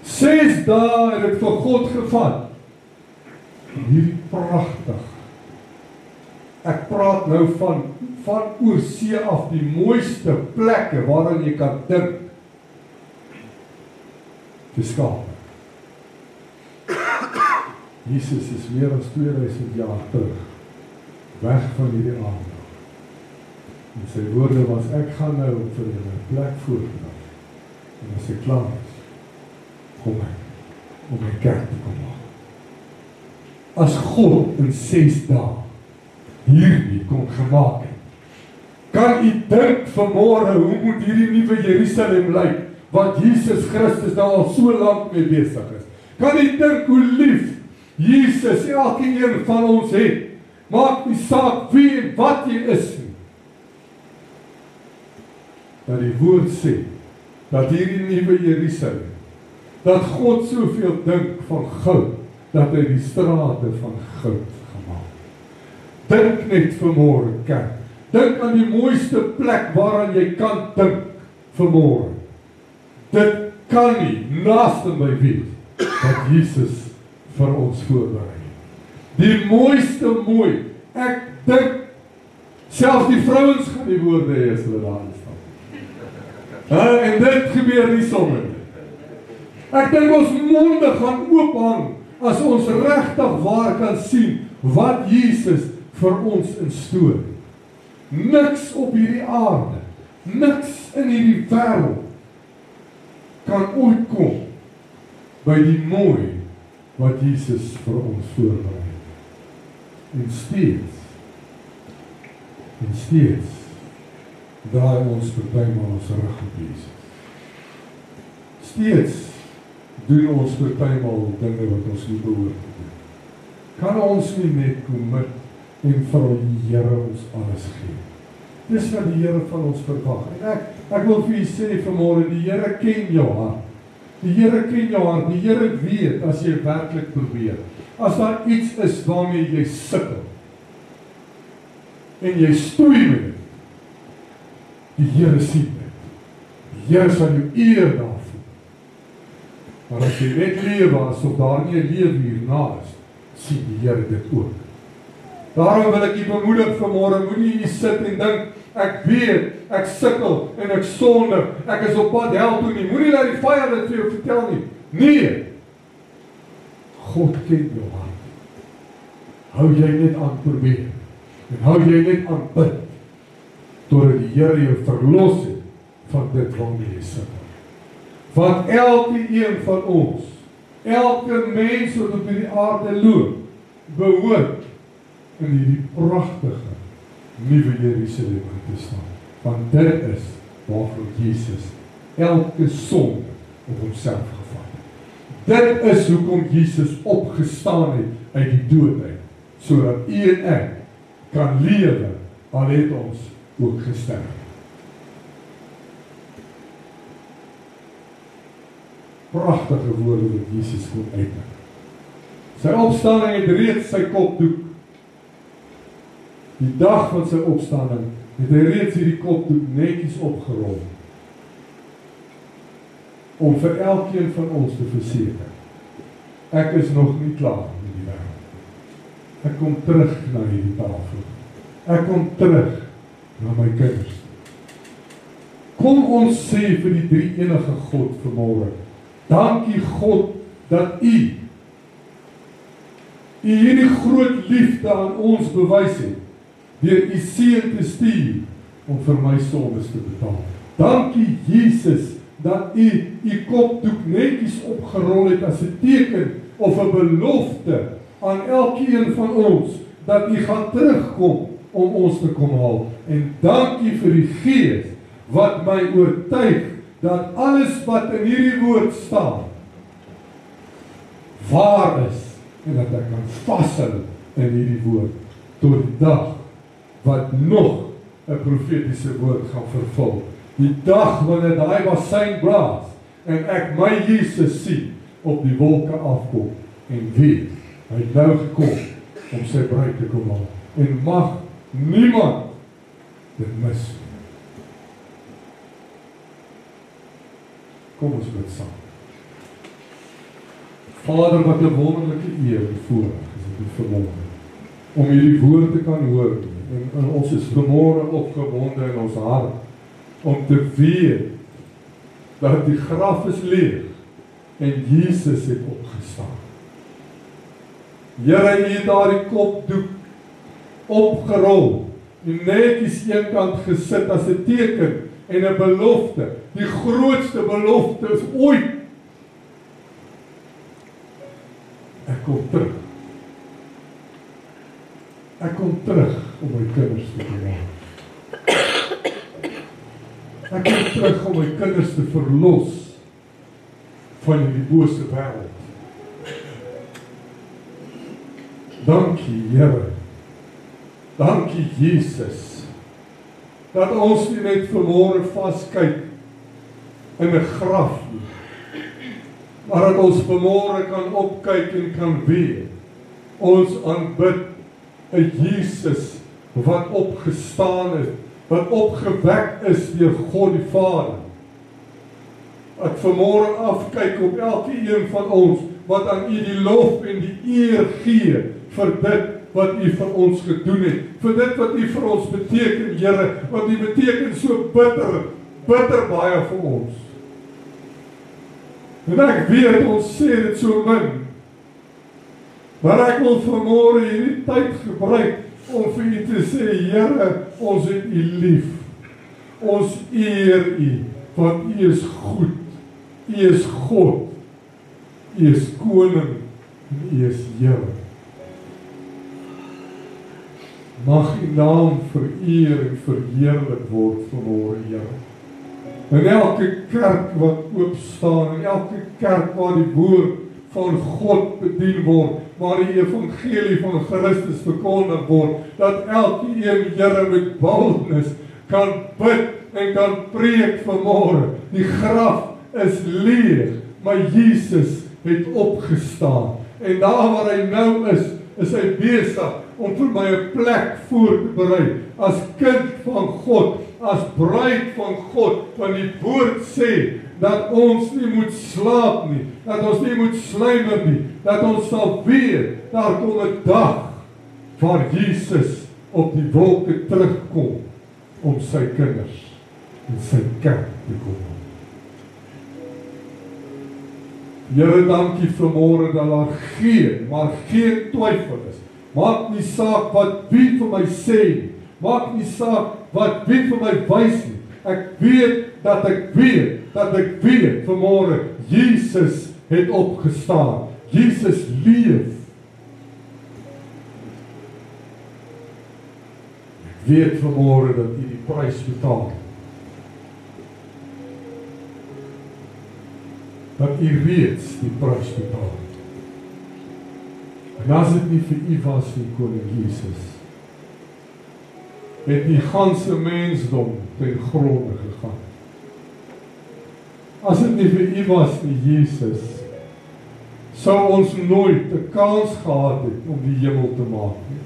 6 dae het dit vir God gevat. En hierdie pragtig. Ek praat nou van oor see af die mooiste plekke waarin jy kan dink te skaap. Jesus is meer as 2000 jaar terug, weg van hierdie aarde. En sy woorde was: ek gaan nou vir julle 'n plek voorberei. En as ek klaar is, kom ek om my kerk te kom maak. As God in 6 dae hierdie kon gemaak het, kan u dink vanmôre hoe moet hierdie nuwe Jerusalem lyk, wat Jesus Christus daar al so lank mee besig is. Kan u dink hoe lief Jesus elke een van ons het? Maak nie saak wie en wat jy is nie. Dat die woord sê, dat hierdie nuwe Jerusalem, dat God soveel dink van goud, dat hy die strate van goud gemaak. Dink net vanmôre, kerk. Dink aan die mooiste plek waaraan jy kan dink vanmôre. Dit kan nie naaste my wees wat Jesus vir ons voorberei. Die mooiste mooi. Ek dink selfs die vrouens gaan die woorde hê as hulle daar staan. En dit gebeur nie sommer. Ek dink ons monde gaan oophang as ons regtig waar kan sien wat Jesus vir ons instoor. Niks op hierdie aarde, niks in hierdie wêreld kan ooit kom by die mooi wat Jesus vir ons voorberei het. En steeds draai ons partymal ons rug op Jesus. Steeds doen ons partymal dinge wat ons nie behoort te doen. Kan ons nie net kom met en vir die Here ons alles gee? Dis wat die Here van ons verwag. En ek wil vir u sê vanmôre, die Here ken jou hart. Die Here ken jou hart. Die Here weet as jy werklik probeer. As daar iets is waarmee jy sukkel en jy stoei met dit, Die Here sien dit. Die Here sal jou eer daarvoor. Maar as jy net lewe asof daar nie 'n lewe hierna is, sien die Here dit ook. Daarom wil ek jy bemoedig vanmôre, moenie hier sit en dink, ek weet, ek sukkel en ek sondig, ek is op pad hel toe nie. Moenie laat die vyand dit vir jou vertel nie. Nee. God ken jou hart. Hou jy net aan probeer. En hou jy net aan bid, totdat die Here jou verlos het van dit waarmee jy sukkel. Want elke een van ons, elke mens wat op hierdie aarde loop, behoort in hierdie pragtige nuwe Jerusalem te staan. Want dit is waarvoor Jesus elke sonde op homself gevat het. Dit is hoekom Jesus opgestaan het uit die dood uit, sodat u en ek kan lewe, al het ons ook gesterf. Pragtige woorde wat Jesus kon uitdruk. Sy opstanding het reeds sy kopdoek. Die dag van sy opstanding het hy reeds hierdie kopdoek netjies opgerol. Om vir elkeen van ons te verseker, ek is nog nie klaar met die wêreld. Ek kom terug na hierdie tafel. Ek kom terug na my kinders. Kom ons sê vir die drie enige God vanmôre, dankie God dat u hierdie groot liefde aan ons bewys het, deur u seun te stuur om vir my sondes te betaal. Dankie Jesus dat u kopdoek netjies opgerol het as 'n teken of 'n belofte aan elkeen van ons dat u gaan terugkom om ons te kom haal. En dankie vir die Gees wat my oortuig dat alles wat in hierdie woord staan waar is en dat ek kan vashou in hierdie woord tot die dag wat nog 'n profetiese woord gaan vervul. Die dag wanneer daai bassein blaas en ek my Jesus sien op die wolke afkom en weet, hy het nou gekom om sy bruid te kom haal. En mag niemand dit mis. Kom ons bid saam. Vader, wat 'n wonderlike eer en voorreg is dit vanmôre om hierdie woord te kan hoor. En ons is vanmôre opgewonde in ons hart om te weet dat die graf is leeg en Jesus het opgestaan. Here, u het daardie kopdoek opgerol en netjies eenkant gesit as 'n teken en 'n belofte, die grootste belofte is ooit. Ek kom terug. Ek kom terug om my kinders te bewaar. Ek kom terug om my kinders te verlos van die bose wêreld. Dankie, Here. Dankie, Jesus, dat ons nie net vanmôre vaskyk in 'n graf nie, maar dat ons vanmôre kan opkyk en kan weet, ons aanbid 'n Jesus wat opgestaan het, wat opgewek is deur God die Vader. Ek vanmôre afkyk op elke een van ons wat aan u die lof en die eer gee vir dit wat u vir ons gedoen het, vir dit wat u vir ons beteken, Here, want u beteken so bitter baie vir ons. En ek weet, ons sê dit so min, maar ek wil vanmôre hierdie tyd gebruik om vir u te sê, Here, ons het u lief, ons eer u, want u is goed, u is God, u is koning, en u is Here. Mag u naam vereer en verheerlik word vanmôre, Here. In elke kerk wat oop staan, in elke kerk waar die woord van God bedien word, waar die evangelie van Christus verkondig word, dat elke een, Here, met boldness kan bid en kan preek vanmôre. Die graf is leeg, maar Jesus het opgestaan. En daar waar hy nou is hy besig om vir my 'n plek voor te berei as kind van God as bruid van God, want die woord sê, dat ons nie moet slaap nie, dat ons nie moet sluimer nie, dat ons sal weet, daar kom 'n dag, waar Jesus op die wolke terugkom, om sy kinders, en sy kerk te kom. Here, dankie vanmôre dat daar maar geen twyfel is. Maak nie saak wat wie vir my sê, maak nie saak wat wie vir my wys nie. Ek weet dat ek weet vanmôre, Jesus het opgestaan. Jesus leef. Ek weet vanmôre dat U die prys betaal. Dat U reeds die prys betaal. En as dit nie vir U was nie, Koning Jesus, het die ganse mensdom ten gronde gegaan. As dit nie vir U was nie, Jesus, sou ons nooit 'n kans gehad het om die hemel te maak nie.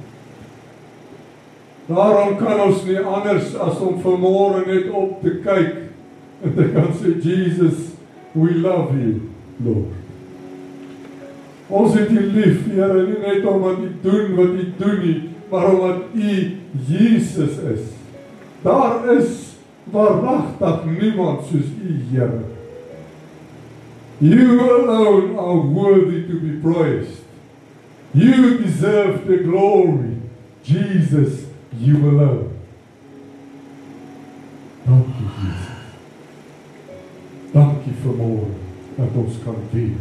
Daarom kan ons nie anders as om vanmôre net op te kyk en te kan sê, Jesus, we love you, Lord. Ons het U lief, Here, nie net omdat U doen wat U doen nie, maar omdat U Jesus is. Daar is waaragtig niemand soos U, Here. You alone are worthy to be praised. You deserve the glory. Jesus, You alone. Dankie, Jesus. Dankie vanmôre dat ons kan weet.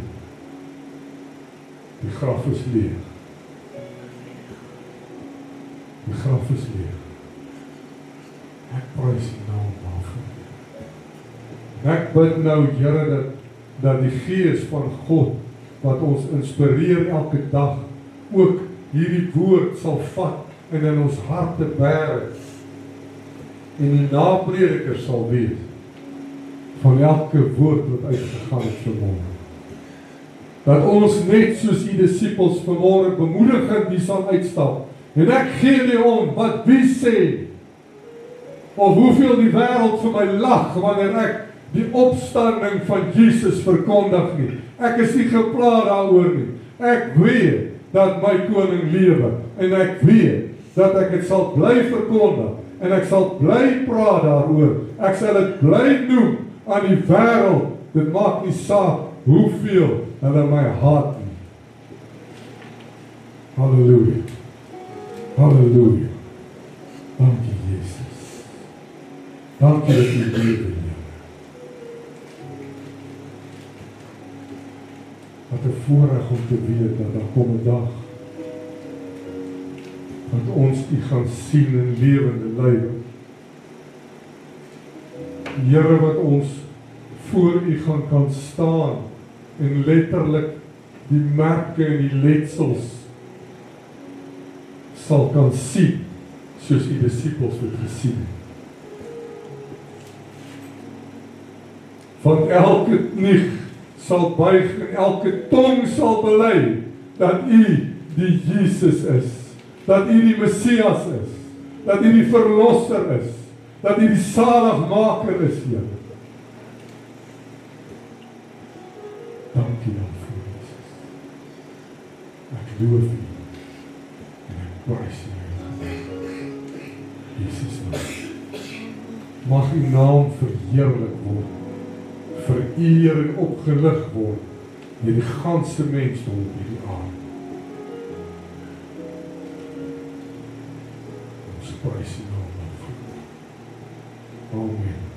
Die graf is leeg. Die graf is leeg. Ek prys U naam daarvoor. Ek bid nou, Here, dat die Gees van God, wat ons inspireer elke dag, ook hierdie woord sal vat en in ons harte bære, en die naprediker sal weet, van elke woord wat uitgegaan het vanmôre. Dat ons net soos die disippels vanmôre bemoedigend die sal uitstap, en ek gee nie om wat wie sê, of hoeveel die wêreld vir my lag, wanneer ek die opstanding van Jesus verkondig nie. Ek is nie gepla daaroor nie. Ek weet dat my koning lewe, en ek weet dat ek dit sal bly verkondig, en ek sal bly praat daaroor. Ek sal dit bly noem aan die wêreld. Dit maak nie saak hoeveel hulle my haat nie. Halleluja. Halleluja. Dankie, Jesus. Dankie dat U lewe, Here. Wat 'n voorreg om te weet dat daar kom 'n dag dat ons U gaan sien in lewende lywe. Here, wat ons voor U gaan kan staan en letterlik die merke en die letsels sal kan sien, soos U disippels het gesien. Van elke knie sal buig en elke tong sal bely dat U die Jesus is, dat U die Messias is, dat U die Verlosser is, dat U die Saligmaker is, Here. Dankie daarvoor, Jesus. Ek loof U en ek prys U, Jesus naam. Mag U naam verheerlik word, vereer en opgelig word deur die ganse mensdom op hierdie aarde. Ons prys U naam daarvoor. Amen.